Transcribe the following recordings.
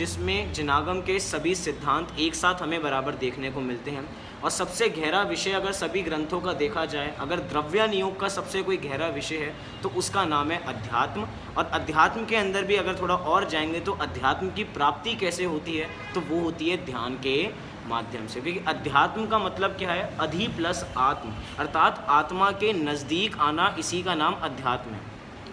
जिसमें जिनागम के सभी सिद्धांत एक साथ हमें बराबर देखने को मिलते हैं। और सबसे गहरा विषय अगर सभी ग्रंथों का देखा जाए, अगर द्रव्यान योग का सबसे कोई गहरा विषय है तो उसका नाम है अध्यात्म। और अध्यात्म के अंदर भी अगर थोड़ा और जाएंगे तो अध्यात्म की प्राप्ति कैसे होती है, तो वो होती है ध्यान के माध्यम से। क्योंकि अध्यात्म का मतलब क्या है, अधि प्लस आत्म, अर्थात आत्मा के नज़दीक आना, इसी का नाम अध्यात्म है।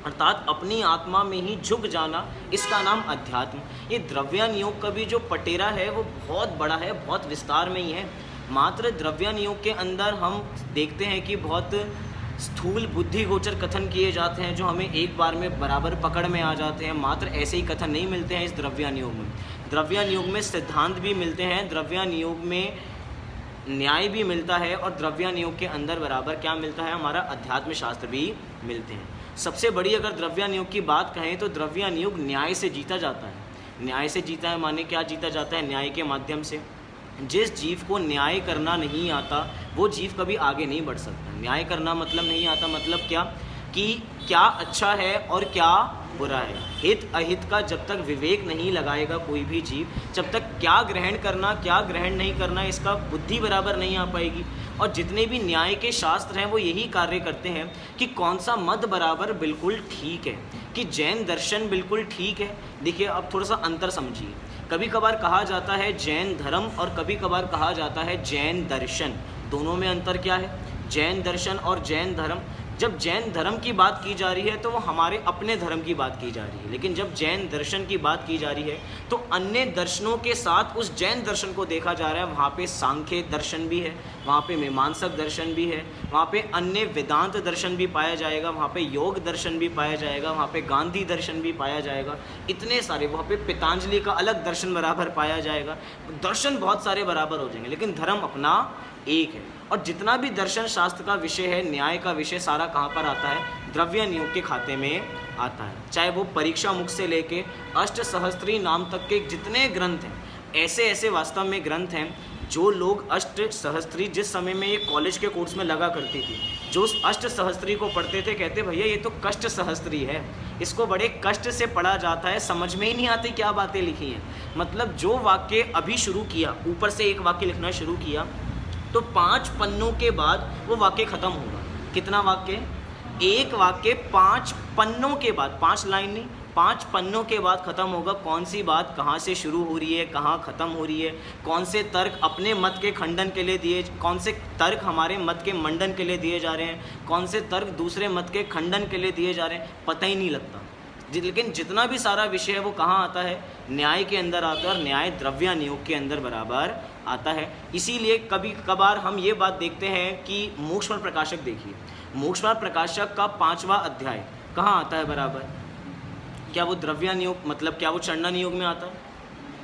अर्थात अपनी आत्मा में ही झुक जाना, इसका नाम अध्यात्म। ये द्रव्यान योग का भी जो पटेरा है वो बहुत बड़ा है, बहुत विस्तार में ही है। मात्र द्रव्यान योग के अंदर हम देखते हैं कि बहुत स्थूल बुद्धि गोचर कथन किए जाते हैं जो हमें एक बार में बराबर पकड़ में आ जाते हैं। मात्र ऐसे ही कथन नहीं मिलते हैं इस द्रव्यान योग में। द्रव्यान योग में सिद्धांत भी मिलते हैं, द्रव्यान योग में न्याय भी मिलता है, और द्रव्यान योग के अंदर बराबर क्या मिलता है, हमारा अध्यात्म शास्त्र भी मिलते हैं। सबसे बड़ी अगर द्रव्यान योग की बात कहें तो द्रव्यान योग न्याय से जीता जाता है। न्याय से जीता है माने क्या जीता जाता है, न्याय के माध्यम से। जिस जीव को न्याय करना नहीं आता वो जीव कभी आगे नहीं बढ़ सकता। न्याय करना मतलब नहीं आता मतलब क्या, कि क्या अच्छा है और क्या बुरा है, हित अहित का जब तक विवेक नहीं लगाएगा कोई भी जीव, जब तक क्या ग्रहण करना क्या ग्रहण नहीं करना इसका बुद्धि बराबर नहीं आ पाएगी। और जितने भी न्याय के शास्त्र हैं वो यही कार्य करते हैं कि कौन सा मत बराबर बिल्कुल ठीक है, कि जैन दर्शन बिल्कुल ठीक है। देखिए अब थोड़ा सा अंतर समझिए, कभी कभार कहा जाता है जैन धर्म और कभी कभार कहा जाता है जैन दर्शन। दोनों में अंतर क्या है, जैन दर्शन और जैन धर्म। जब जैन धर्म की बात की जा रही है तो वो हमारे अपने धर्म की बात की जा रही है, लेकिन जब जैन दर्शन की बात की जा रही है तो अन्य दर्शनों के साथ उस जैन दर्शन को देखा जा रहा है। वहाँ पे सांख्य दर्शन भी है, वहाँ पे मीमांसक दर्शन भी है, वहाँ पे अन्य वेदांत दर्शन भी पाया जाएगा, वहाँ पे योग दर्शन भी पाया जाएगा, वहाँ पे गांधी दर्शन भी पाया जाएगा, इतने सारे। वहाँ पे पतंजलि का अलग दर्शन बराबर पाया जाएगा। दर्शन बहुत सारे बराबर हो जाएंगे, लेकिन धर्म अपना एक है। और जितना भी दर्शन शास्त्र का विषय है, न्याय का विषय, सारा कहाँ पर आता है, द्रव्यान योग के खाते में आता है। चाहे वो परीक्षा मुख से लेके अष्ट सहस्त्री नाम तक के जितने ग्रंथ हैं, ऐसे ऐसे वास्तव में ग्रंथ हैं जो लोग अष्ट सहस्त्री, जिस समय में ये कॉलेज के कोर्स में लगा करती थी, जो उस अष्ट सहस्त्री को पढ़ते थे कहते भैया ये तो कष्ट सहस्त्री है, इसको बड़े कष्ट से पढ़ा जाता है, समझ में ही नहीं आती क्या बातें लिखी हैं। मतलब जो वाक्य अभी शुरू किया, ऊपर से एक वाक्य लिखना शुरू किया तो 5 पन्नों के बाद वो वाक्य ख़त्म होगा। कितना वाक्य, एक वाक्य 5 पन्नों के बाद, 5 लाइन नहीं, 5 पन्नों के बाद ख़त्म होगा। कौन सी बात कहाँ से शुरू हो रही है, कहाँ ख़त्म हो रही है, कौन से तर्क अपने मत के खंडन के लिए दिए, कौन से तर्क हमारे मत के मंडन के लिए दिए जा रहे हैं, कौन से तर्क दूसरे मत के खंडन के लिए दिए जा रहे हैं, पता ही नहीं लगता। लेकिन जितना भी सारा विषय है वो कहाँ आता है, न्याय के अंदर आता है, और न्याय द्रव्यान योग के अंदर बराबर आता है। इसीलिए कभी कभार हम ये बात देखते हैं कि मोक्षफल प्रकाशक, देखिए मोक्षफल प्रकाशक का 5वां अध्याय कहाँ आता है बराबर, क्या वो द्रव्यान योग मतलब क्या वो चंडन योग में आता है,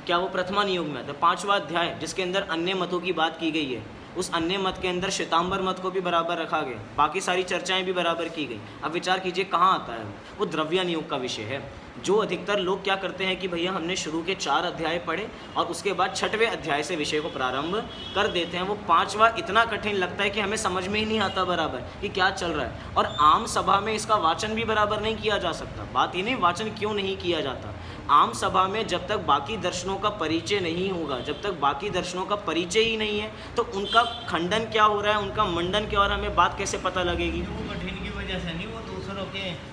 क्या वो प्रथमान योग में आता है। 5वां अध्याय जिसके अंदर अन्य मतों की बात की गई है, उस अन्य मत के अंदर श्वेतांबर मत को भी बराबर रखा गया, बाकी सारी चर्चाएं भी बराबर की गई। अब विचार कीजिए कहाँ आता है वो द्रव्यान योग का विषय है। जो अधिकतर लोग क्या करते हैं कि भैया हमने शुरू के 4 अध्याय पढ़े और उसके बाद 6वें अध्याय से विषय को प्रारंभ कर देते हैं। वो 5वां इतना कठिन लगता है कि हमें समझ में ही नहीं आता बराबर कि क्या चल रहा है, और आम सभा में इसका वाचन भी बराबर नहीं किया जा सकता। बात ये नहीं वाचन क्यों नहीं किया जाता, आम सभा में जब तक बाकी दर्शनों का परिचय नहीं होगा, जब तक बाकी दर्शनों का परिचय ही नहीं है तो उनका खंडन क्या हो रहा है, उनका मंडन क्या हो रहा है, हमें बात कैसे पता लगेगी। वो कठिन की वजह से नहीं, वो दूसरों के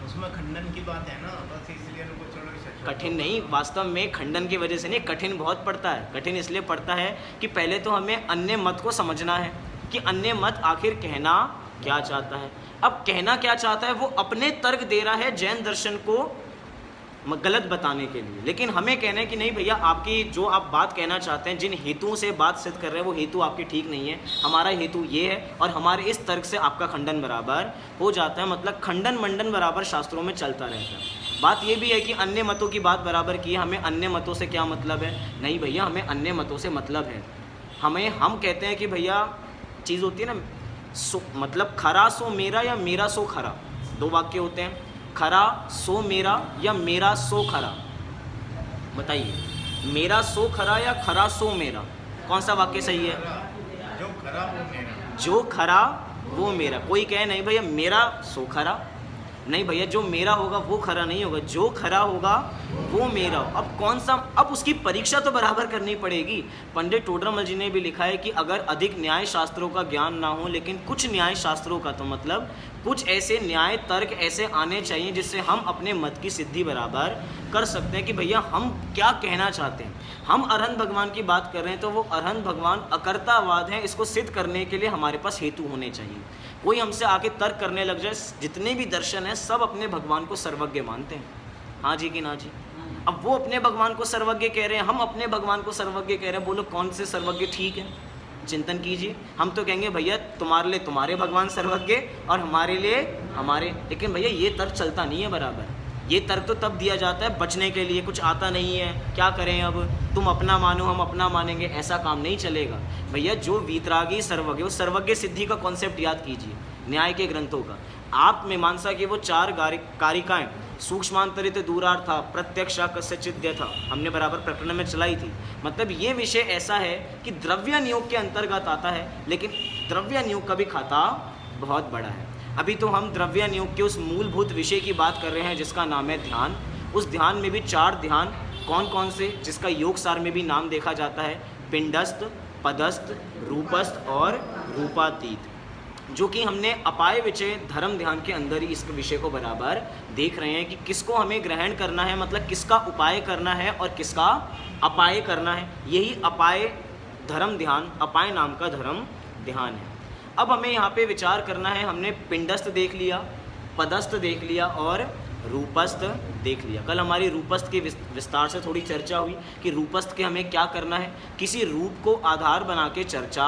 उसमें खंडन की बात है ना, बस इसलिए उनको छोड़ो। कठिन नहीं, वास्तव में खंडन की वजह से नहीं, कठिन बहुत पड़ता है। कठिन इसलिए पड़ता है कि पहले तो हमें अन्य मत को समझना है कि अन्य मत आखिर कहना क्या चाहता है। अब कहना क्या चाहता है, वो अपने तर्क दे रहा है जैन दर्शन को गलत बताने के लिए, लेकिन हमें कहना है कि नहीं भैया आपकी जो आप बात कहना चाहते हैं, जिन हेतुओं से बात सिद्ध कर रहे हैं वो हेतु आपकी ठीक नहीं है, हमारा हेतु ये है और हमारे इस तर्क से आपका खंडन बराबर हो जाता है। मतलब खंडन मंडन बराबर शास्त्रों में चलता रहता है। बात ये भी है कि अन्य मतों की बात बराबर की है, हमें अन्य मतों से क्या मतलब है, नहीं भैया हमें अन्य मतों से मतलब है। हम कहते हैं कि भैया चीज़ होती है ना, मतलब खरा सो मेरा या मेरा सो खरा, 2 वाक्य होते हैं, खरा सो मेरा या मेरा सो खरा। बताइए, मेरा सो खरा या खरा सो मेरा, कौन सा वाक्य सही है? जो खरा वो मेरा, जो खरा वो मेरा। कोई कहे नहीं भैया मेरा सो खरा, नहीं भैया, जो मेरा होगा वो खरा नहीं होगा, जो खरा होगा वो मेरा हो। अब कौन सा, अब उसकी परीक्षा तो बराबर करनी पड़ेगी। पंडित टोडरमल जी ने भी लिखा है कि अगर अधिक न्याय शास्त्रों का ज्ञान ना हो, लेकिन कुछ न्याय शास्त्रों का, तो मतलब कुछ ऐसे न्याय तर्क ऐसे आने चाहिए जिससे हम अपने मत की सिद्धि बराबर कर सकते हैं कि भैया हम क्या कहना चाहते हैं। हम अरहंत भगवान की बात कर रहे हैं तो वो अरहंत भगवान अकर्तावाद है, इसको सिद्ध करने के लिए हमारे पास हेतु होने चाहिए। कोई हमसे आके तर्क करने लग जाए, जितने भी दर्शन हैं सब अपने भगवान को सर्वज्ञ मानते हैं, हाँ जी कि ना जी। अब वो अपने भगवान को सर्वज्ञ कह रहे हैं, हम अपने भगवान को सर्वज्ञ कह रहे हैं, बोलो कौन से सर्वज्ञ ठीक है, चिंतन कीजिए। हम तो कहेंगे भैया तुम्हारे लिए तुम्हारे भगवान सर्वज्ञ और हमारे लिए हमारे, लेकिन भैया ये तर्क चलता नहीं है बराबर। ये तर्क तो तब दिया जाता है बचने के लिए, कुछ आता नहीं है क्या करें, अब तुम अपना मानो हम अपना मानेंगे, ऐसा काम नहीं चलेगा भैया। जो वीतरागी सर्वज्ञ, वो सर्वज्ञ सिद्धि का कॉन्सेप्ट याद कीजिए न्याय के ग्रंथों का। आप मीमांसा की वो 4 कारिकाएँ, सूक्ष्मांतरित दूरार्था प्रत्यक्षा कस्यचिद्य था, हमने बराबर प्रकरण में चलाई थी। मतलब ये विषय ऐसा है कि द्रव्य नियोग के अंतर्गत आता है, लेकिन द्रव्य नियोग का भी खाता बहुत बड़ा है। अभी तो हम द्रव्य नियोग के उस मूलभूत विषय की बात कर रहे हैं जिसका नाम है ध्यान। उस ध्यान में भी 4 ध्यान कौन कौन से, जिसका योग सार में भी नाम देखा जाता है, पिंडस्थ, पदस्थ, रूपस्थ और रूपातीत, जो कि हमने अपाय विषय धर्म ध्यान के अंदर ही इस विषय को बराबर देख रहे हैं कि किसको हमें ग्रहण करना है, मतलब किसका उपाय करना है और किसका अपाय करना है। यही अपाय धर्म ध्यान, अपाय नाम का धर्म ध्यान है। अब हमें यहाँ पे विचार करना है, हमने पिंडस्थ देख लिया, पदस्थ देख लिया और रूपस्थ देख लिया। कल हमारी रूपस्थ के विस्तार से थोड़ी चर्चा हुई कि रूपस्थ के हमें क्या करना है, किसी रूप को आधार बना के चर्चा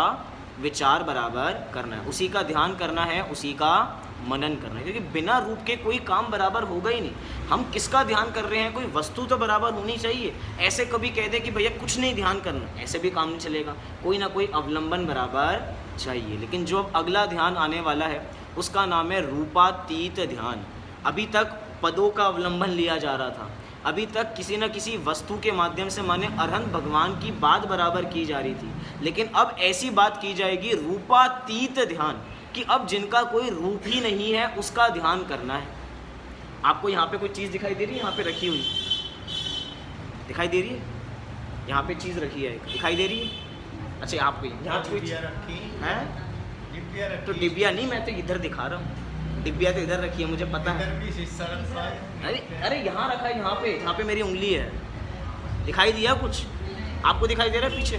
विचार बराबर करना है, उसी का ध्यान करना है, उसी का मनन करना है, क्योंकि बिना रूप के कोई काम बराबर होगा ही नहीं। हम किसका ध्यान कर रहे हैं, कोई वस्तु तो बराबर होनी चाहिए। ऐसे कभी कह दे कि भैया कुछ नहीं ध्यान करना, ऐसे भी काम नहीं चलेगा, कोई ना कोई अवलंबन बराबर चाहिए। लेकिन जो अब अगला ध्यान आने वाला है उसका नाम है रूपातीत ध्यान। अभी तक पदों का अवलंबन लिया जा रहा था, अभी तक किसी न किसी वस्तु के माध्यम से माने अरहंत भगवान की बात बराबर की जा रही थी, लेकिन अब ऐसी बात की जाएगी रूपातीत ध्यान कि अब जिनका कोई रूप ही नहीं है उसका ध्यान करना है। आपको यहाँ पे कोई चीज़ दिखाई दे रही है, यहाँ पे रखी हुई दिखाई दे रही है, यहाँ पे चीज़ रखी है दिखाई दे रही है। अच्छा आपको यहाँ डिब्बिया रखी है, डिब्बिया रखी, तो डिब्बिया नहीं, मैं तो इधर दिखा रहा हूँ, डिब्बिया तो इधर रखी है मुझे पता है। इधर भी शीशा रखा है। अरे यहाँ रखा है, यहाँ पे जहाँ पे मेरी उंगली है, दिखाई दिया कुछ आपको, दिखाई दे रहा है पीछे,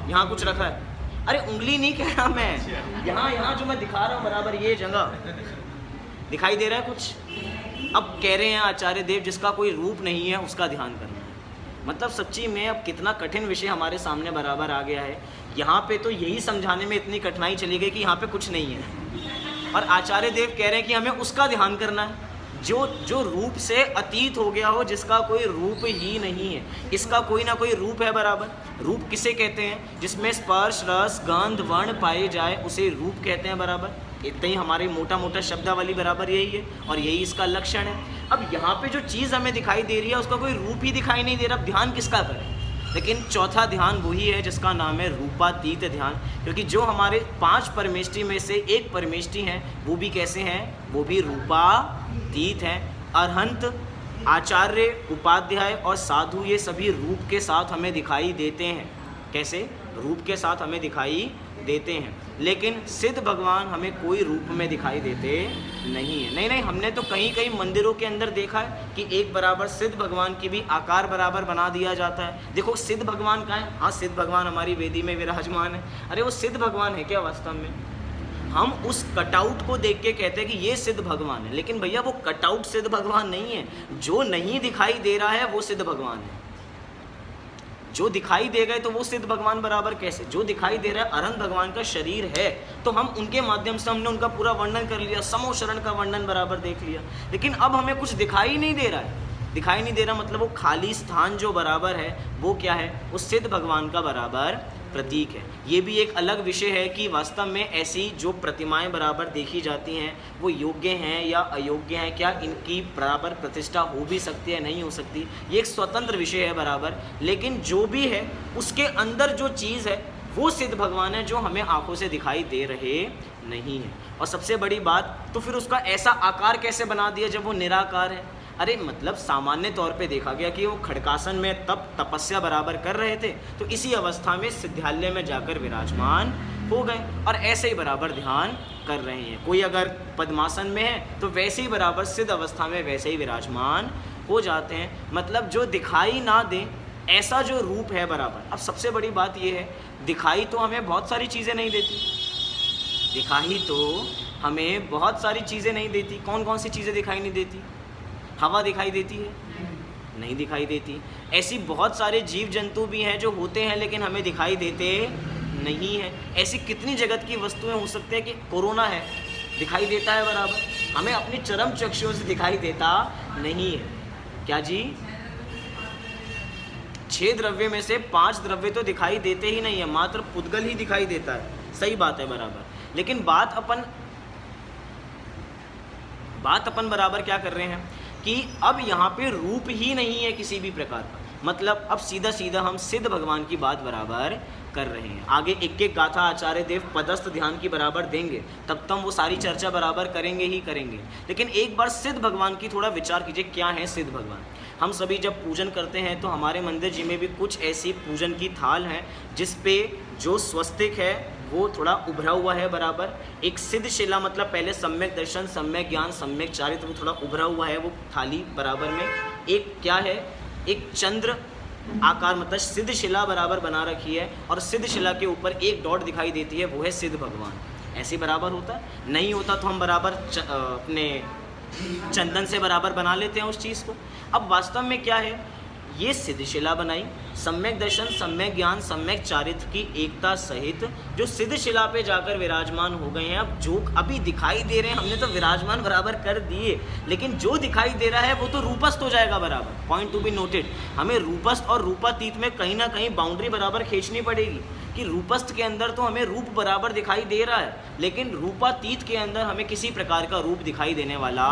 यहाँ कुछ रखा है। अरे उंगली नहीं कह रहा मैं, यहाँ जो मैं दिखा रहा हूँ बराबर ये जगह दिखाई दे रहा है कुछ। अब कह रहे हैं आचार्य देव जिसका कोई रूप नहीं है उसका ध्यान करना है। मतलब सच्ची में अब कितना कठिन विषय हमारे सामने बराबर आ गया है। यहाँ पे तो यही समझाने में इतनी कठिनाई चली गई कि यहाँ पे कुछ नहीं है, और आचार्य देव कह रहे हैं कि हमें उसका ध्यान करना है जो रूप से अतीत हो गया हो, जिसका कोई रूप ही नहीं है। इसका कोई ना कोई रूप है बराबर। रूप किसे कहते हैं, जिसमें स्पर्श रस गंध वर्ण पाए जाए उसे रूप कहते हैं बराबर। इतना ही हमारी मोटा मोटा शब्दावली बराबर यही है और यही इसका लक्षण है। अब यहाँ पे जो चीज़ हमें दिखाई दे रही है उसका कोई रूप ही दिखाई नहीं दे रहा, अब ध्यान किसका करें। लेकिन चौथा ध्यान वही है जिसका नाम है रूपातीत ध्यान, क्योंकि जो हमारे 5 परमेष्टि में से एक परमेष्टि हैं वो भी कैसे हैं, वो भी रूपातीत हैं। अरहंत, आचार्य, उपाध्याय और साधु ये सभी रूप के साथ हमें दिखाई देते हैं। कैसे? रूप के साथ हमें दिखाई देते हैं, लेकिन सिद्ध भगवान हमें कोई रूप में दिखाई देते नहीं है। नहीं, हमने तो कहीं कहीं मंदिरों के अंदर देखा है कि एक बराबर सिद्ध भगवान की भी आकार बराबर बना दिया जाता है। देखो सिद्ध भगवान कहाँ है? हाँ, सिद्ध भगवान हमारी वेदी में विराजमान है। अरे वो सिद्ध भगवान है क्या वास्तव में? हम उस कटआउट को देख के कहते हैं कि ये सिद्ध भगवान है, लेकिन भैया वो कटआउट सिद्ध भगवान नहीं है। जो नहीं दिखाई दे रहा है वो सिद्ध भगवान है। जो दिखाई दे गए तो वो सिद्ध भगवान बराबर कैसे? जो दिखाई दे रहा है अरहंत भगवान का शरीर है, तो हम उनके माध्यम से हमने उनका पूरा वर्णन कर लिया, समोशरण का वर्णन बराबर देख लिया। लेकिन अब हमें कुछ दिखाई नहीं दे रहा है। दिखाई नहीं दे रहा मतलब वो खाली स्थान जो बराबर है वो क्या है? वो सिद्ध भगवान का बराबर प्रतीक है। ये भी एक अलग विषय है कि वास्तव में ऐसी जो प्रतिमाएं बराबर देखी जाती हैं वो योग्य हैं या अयोग्य हैं, क्या इनकी बराबर प्रतिष्ठा हो भी सकती है, नहीं हो सकती, ये एक स्वतंत्र विषय है बराबर। लेकिन जो भी है उसके अंदर जो चीज़ है वो सिद्ध भगवान है जो हमें आंखों से दिखाई दे रहे नहीं है। और सबसे बड़ी बात, तो फिर उसका ऐसा आकार कैसे बना दिया जब वो निराकार है? अरे मतलब सामान्य तौर पे देखा गया कि वो खड़कासन में तप तपस्या बराबर कर रहे थे, तो इसी अवस्था में सिद्धालय में जाकर विराजमान हो गए और ऐसे ही बराबर ध्यान कर रहे हैं। कोई अगर पद्मासन में है तो वैसे ही बराबर सिद्ध अवस्था में वैसे ही विराजमान हो जाते हैं। मतलब जो दिखाई ना दे ऐसा जो रूप है बराबर। अब सबसे बड़ी बात यह है, दिखाई तो हमें बहुत सारी चीज़ें नहीं देती, दिखाई तो हमें बहुत सारी चीज़ें नहीं देती। कौन कौन सी चीज़ें दिखाई नहीं देती? हवा दिखाई देती है? नहीं दिखाई देती। ऐसी बहुत सारे जीव जंतु भी हैं जो होते हैं लेकिन हमें दिखाई देते नहीं है। ऐसी कितनी जगत की वस्तुएं हो सकती हैं कि कोरोना है, दिखाई देता है बराबर, हमें अपनी चरम चक्षुओं से दिखाई देता नहीं है। क्या जी? 6 द्रव्य में से 5 द्रव्य तो दिखाई देते ही नहीं है, मात्र पुद्गल ही दिखाई देता है। सही बात है बराबर। लेकिन बात अपन बराबर क्या कर रहे हैं कि अब यहाँ पे रूप ही नहीं है किसी भी प्रकार का। मतलब अब सीधा सीधा हम सिद्ध भगवान की बात बराबर कर रहे हैं। आगे एक एक गाथा आचार्य देव पदस्थ ध्यान की बराबर देंगे, तब तक वो सारी चर्चा बराबर करेंगे ही करेंगे। लेकिन एक बार सिद्ध भगवान की थोड़ा विचार कीजिए, क्या है सिद्ध भगवान? हम सभी जब पूजन करते हैं तो हमारे मंदिर जी में भी कुछ ऐसी पूजन की थाल है जिस पे जो स्वस्तिक है वो थोड़ा उभरा हुआ है बराबर। एक सिद्ध शिला, मतलब पहले सम्यक दर्शन, सम्यक ज्ञान, सम्यक चारित्र, वो थोड़ा उभरा हुआ है वो थाली बराबर में। एक क्या है, एक चंद्र आकार, मतलब सिद्ध शिला बराबर बना रखी है और सिद्ध शिला के ऊपर एक डॉट दिखाई देती है, वो है सिद्ध भगवान। ऐसे बराबर होता है? नहीं होता तो हम बराबर अपने चंदन से बराबर बना लेते हैं उस चीज़ को। अब वास्तव में क्या है, ये सिद्ध शिला बनाई, सम्यक दर्शन, सम्यक ज्ञान, सम्यक चारित्र की एकता सहित जो सिद्ध शिला पे जाकर विराजमान हो गए हैं। अब जो अभी दिखाई दे रहे हैं हमने तो विराजमान बराबर कर दिए, लेकिन जो दिखाई दे रहा है वो तो रूपस्थ हो जाएगा बराबर। पॉइंट टू बी नोटेड, हमें रूपस्थ और रूपातीत में कहीं ना कहीं बाउंड्री बराबर खींचनी पड़ेगी कि रूपस्थ के अंदर तो हमें रूप बराबर दिखाई दे रहा है, लेकिन रूपातीत के अंदर हमें किसी प्रकार का रूप दिखाई देने वाला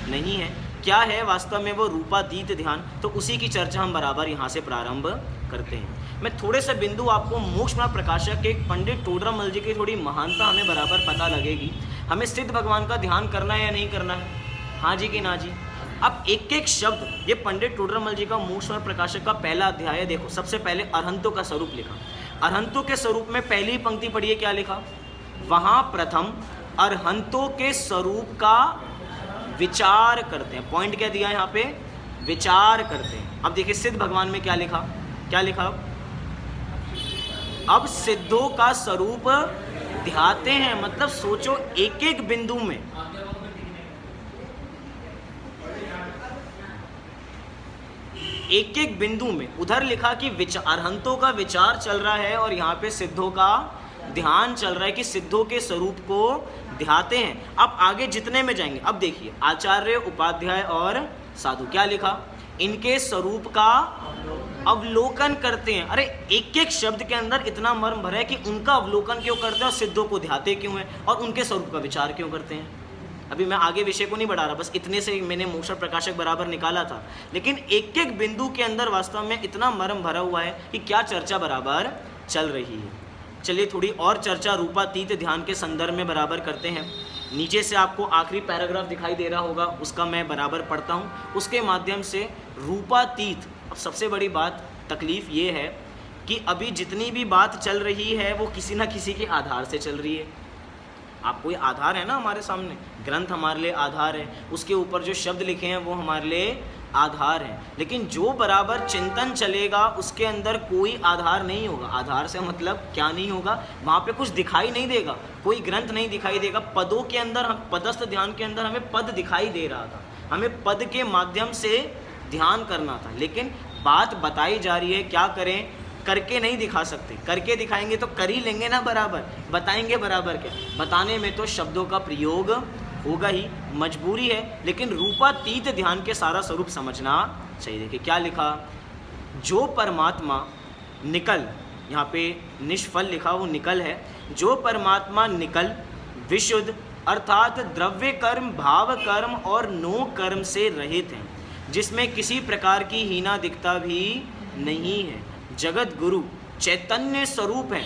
नहीं है। क्या है वास्तव में वो रूपातीत ध्यान? तो उसी की चर्चा हम बराबर यहाँ से प्रारंभ करते हैं। मैं थोड़े से बिंदु आपको मोक्ष प्रकाशक के पंडित टोडरमल जी की थोड़ी महानता हमें बराबर पता लगेगी। हमें सिद्ध भगवान का ध्यान करना है या नहीं करना है? हाँ जी कि ना जी? अब एक एक शब्द, ये पंडित टोडरमल जी का मोक्ष प्रकाशक का पहला अध्याय देखो। सबसे पहले अरहंतों का स्वरूप लिखा। अरहंतों के स्वरूप में पहली पंक्ति पढ़िए, क्या लिखा वहाँ? प्रथम अरहंतों के स्वरूप का विचार करते हैं। पॉइंट क्या दिया यहाँ पे? विचार करते हैं। अब देखिए सिद्ध भगवान में क्या लिखा, क्या लिखा? अब सिद्धों का स्वरूप ध्याते हैं। मतलब सोचो, एक एक बिंदु में एक एक बिंदु में उधर लिखा कि अरहंतों का विचार चल रहा है और यहाँ पे सिद्धों का ध्यान चल रहा है कि सिद्धों के स्वरूप को ध्याते हैं। अब आगे जितने में जाएंगे, अब देखिए आचार्य, उपाध्याय और साधु, क्या लिखा? इनके स्वरूप का अवलोकन करते हैं। अरे एक एक शब्द के अंदर इतना मर्म भरा है कि उनका अवलोकन क्यों करते हैं और सिद्धों को ध्याते क्यों हैं और उनके स्वरूप का विचार क्यों करते हैं। अभी मैं आगे विषय को नहीं बढ़ा रहा, बस इतने से मैंने मोक्ष प्रकाशक बराबर निकाला था। लेकिन एक एक बिंदु के अंदर वास्तव में इतना मर्म भरा हुआ है कि क्या चर्चा बराबर चल रही है। चलिए थोड़ी और चर्चा रूपातीत ध्यान के संदर्भ में बराबर करते हैं। नीचे से आपको आखिरी पैराग्राफ दिखाई दे रहा होगा, उसका मैं बराबर पढ़ता हूँ, उसके माध्यम से रूपातीत। अब सबसे बड़ी बात, तकलीफ़ ये है कि अभी जितनी भी बात चल रही है वो किसी न किसी के आधार से चल रही है। आप कोई आधार है ना हमारे सामने, ग्रंथ हमारे लिए आधार है, उसके ऊपर जो शब्द लिखे हैं वो हमारे लिए आधार है। लेकिन जो बराबर चिंतन चलेगा उसके अंदर कोई आधार नहीं होगा। आधार से मतलब क्या नहीं होगा, वहाँ पे कुछ दिखाई नहीं देगा, कोई ग्रंथ नहीं दिखाई देगा। पदों के अंदर, हम पदस्थ ध्यान के अंदर हमें पद दिखाई दे रहा था, हमें पद के माध्यम से ध्यान करना था। लेकिन बात बताई जा रही है, क्या करें? करके नहीं दिखा सकते, करके दिखाएंगे तो कर ही लेंगे ना बराबर, बताएंगे बराबर क्या? बताने में तो शब्दों का प्रयोग होगा ही, मजबूरी है। लेकिन रूपातीत ध्यान के सारा स्वरूप समझना चाहिए। देखिए क्या लिखा, जो परमात्मा निकल, यहाँ पे निष्फल लिखा, वो निकल है। जो परमात्मा निकल विशुद्ध अर्थात द्रव्य कर्म, भाव कर्म और नो कर्म से रहित हैं, जिसमें किसी प्रकार की हीना दिखता भी नहीं है, जगत गुरु चैतन्य स्वरूप है।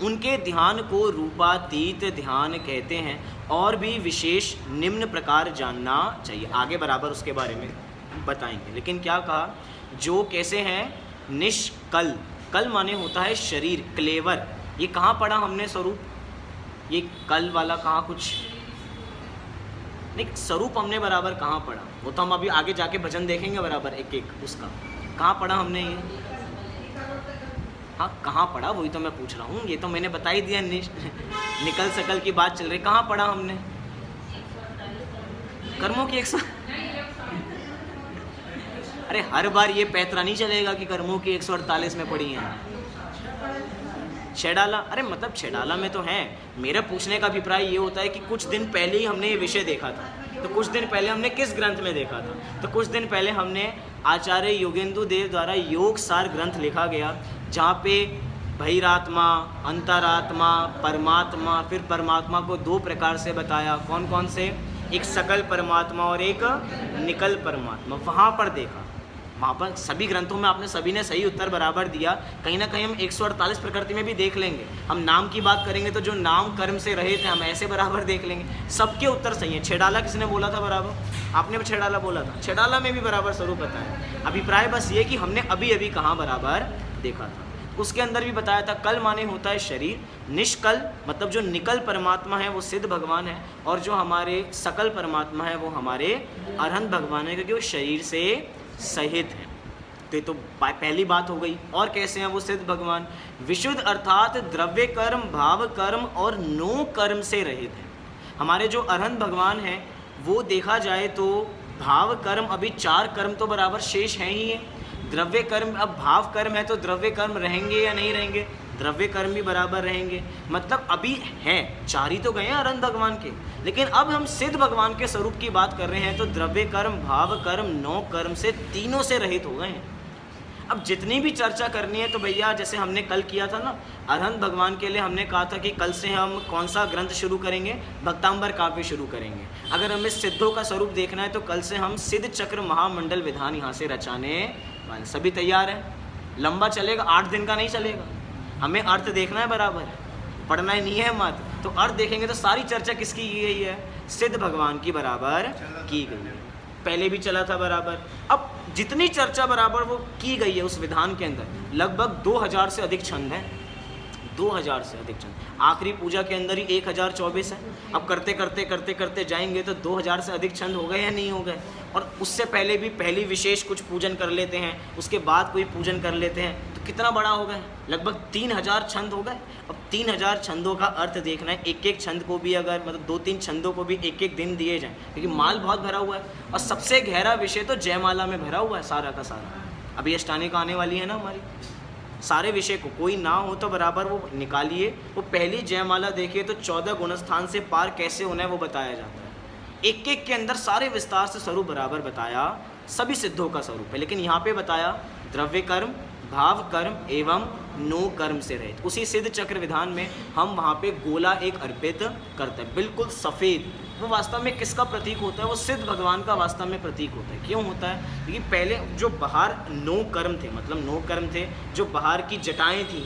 उनके ध्यान को रूपातीत ध्यान कहते हैं। और भी विशेष निम्न प्रकार जानना चाहिए। आगे बराबर उसके बारे में बताएंगे, लेकिन क्या कहा, जो कैसे हैं, निष्कल, कल माने होता है शरीर, क्लेवर। ये कहाँ पढ़ा हमने स्वरूप, ये कल वाला कहाँ कुछ नहीं, स्वरूप हमने बराबर कहाँ पढ़ा, वो तो हम अभी आगे जाके भजन देखेंगे बराबर एक एक उसका, कहाँ पढ़ा हमने ये, हाँ कहाँ पढ़ा वही तो मैं पूछ रहा हूँ। ये तो मैंने बता ही दिया, निकल सकल की बात चल रही, कहाँ पढ़ा हमने, कर्मों की 100। अरे हर बार ये पैतरा नहीं चलेगा कि कर्मों की 148 में पढ़ी है। छेडाला, अरे मतलब छेडाला में तो है। मेरा पूछने का अभिप्राय ये होता है कि कुछ दिन पहले ही हमने ये विषय देखा था, तो कुछ दिन पहले हमने किस ग्रंथ में देखा था, तो कुछ दिन पहले हमने आचार्य योगेंदु देव द्वारा योग सार ग्रंथ लिखा गया, जहाँ पे बहिरात्मा, अंतरात्मा, परमात्मा, फिर परमात्मा को 2 प्रकार से बताया। कौन कौन से, एक सकल परमात्मा और एक निकल परमात्मा। वहाँ पर देखा, वहाँ पर सभी ग्रंथों में आपने सभी ने सही उत्तर बराबर दिया। कहीं ना कहीं हम 148 प्रकृति में भी देख लेंगे। हम नाम की बात करेंगे तो जो नाम कर्म से रहे थे हम ऐसे बराबर देख लेंगे। सबके उत्तर सही हैं। छेडाला किसने बोला था बराबर, आपने भी छेडाला बोला था, छेडाला में भी बराबर स्वरूप बताया। अभिप्राय बस ये कि हमने अभी अभी कहाँ बराबर देखा था। उसके अंदर भी बताया था, कल माने होता है शरीर, निष्कल मतलब जो निकल परमात्मा है वो सिद्ध भगवान है, और जो हमारे सकल परमात्मा है वो हमारे अरहंत भगवान है, क्योंकि वो शरीर से सहित है। तो ये तो पहली बात हो गई। और कैसे हैं वो सिद्ध भगवान, विशुद्ध अर्थात द्रव्य कर्म, भाव कर्म और नो कर्म से रहित है। हमारे जो अरहंत भगवान हैं वो देखा जाए तो भाव कर्म, अभी 4 कर्म तो बराबर शेष हैं ही है। द्रव्य कर्म, अब भाव कर्म है तो द्रव्य कर्म रहेंगे या नहीं रहेंगे, द्रव्य कर्म भी बराबर रहेंगे। मतलब अभी हैं 4 ही तो गए हैं अरहंत भगवान के, लेकिन अब हम सिद्ध भगवान के स्वरूप की बात कर रहे हैं तो द्रव्य कर्म, भाव कर्म, नो कर्म से तीनों से रहित हो गए हैं। अब जितनी भी चर्चा करनी है तो भैया जैसे हमने कल किया था ना, अरहंत भगवान के लिए हमने कहा था कि कल से हम कौन सा ग्रंथ शुरू करेंगे, भक्तांबर काव्य शुरू करेंगे। अगर हमें सिद्धों का स्वरूप देखना है तो कल से हम सिद्ध चक्र महामंडल विधान यहाँ से रचाने वाले। सभी तैयार हैं? लंबा चलेगा, 8 दिन का नहीं चलेगा। हमें अर्थ देखना है बराबर, पढ़ना ही नहीं है मत। तो अर्थ देखेंगे तो सारी चर्चा किसकी की गई है, सिद्ध भगवान की बराबर की गई है। पहले भी चला था बराबर। अब जितनी चर्चा बराबर वो की गई है उस विधान के अंदर, लगभग 2000 से अधिक छंद हैं, 2000 से अधिक छंद। आखिरी पूजा के अंदर ही 1024 है। अब करते करते करते करते जाएंगे तो 2000 से अधिक छंद हो गए या नहीं हो गए। और उससे पहले भी पहली विशेष कुछ पूजन कर लेते हैं, उसके बाद कोई पूजन कर लेते हैं, तो कितना बड़ा हो गया, लगभग 3000 छंद हो गए। अब 3000 छंदों का अर्थ देखना है। एक एक छंद को भी अगर मतलब 2-3 छंदों को भी एक एक दिन दिए जाएँ, क्योंकि माल बहुत भरा हुआ है। और सबसे गहरा विषय तो जयमाला में भरा हुआ है सारा का सारा। अभी अष्टानिका आने वाली है ना हमारी, सारे विषय को कोई ना हो तो बराबर वो निकालिए। वो पहली जयमाला देखिए तो 14 गुणस्थान से पार कैसे होना है वो बताया जाता है। एक एक के अंदर सारे विस्तार से स्वरूप बराबर बताया, सभी सिद्धों का स्वरूप है। लेकिन यहाँ पे बताया द्रव्य कर्म, भाव कर्म एवं नो कर्म से रहित। उसी सिद्ध चक्र विधान में हम वहाँ पे गोला एक अर्पित करते हैं, बिल्कुल सफ़ेद। वो वास्तव में किसका प्रतीक होता है, वो सिद्ध भगवान का वास्तव में प्रतीक होता है। क्यों होता है, क्योंकि पहले जो बाहर नो कर्म थे, मतलब नो कर्म थे, जो बाहर की जटाएँ थी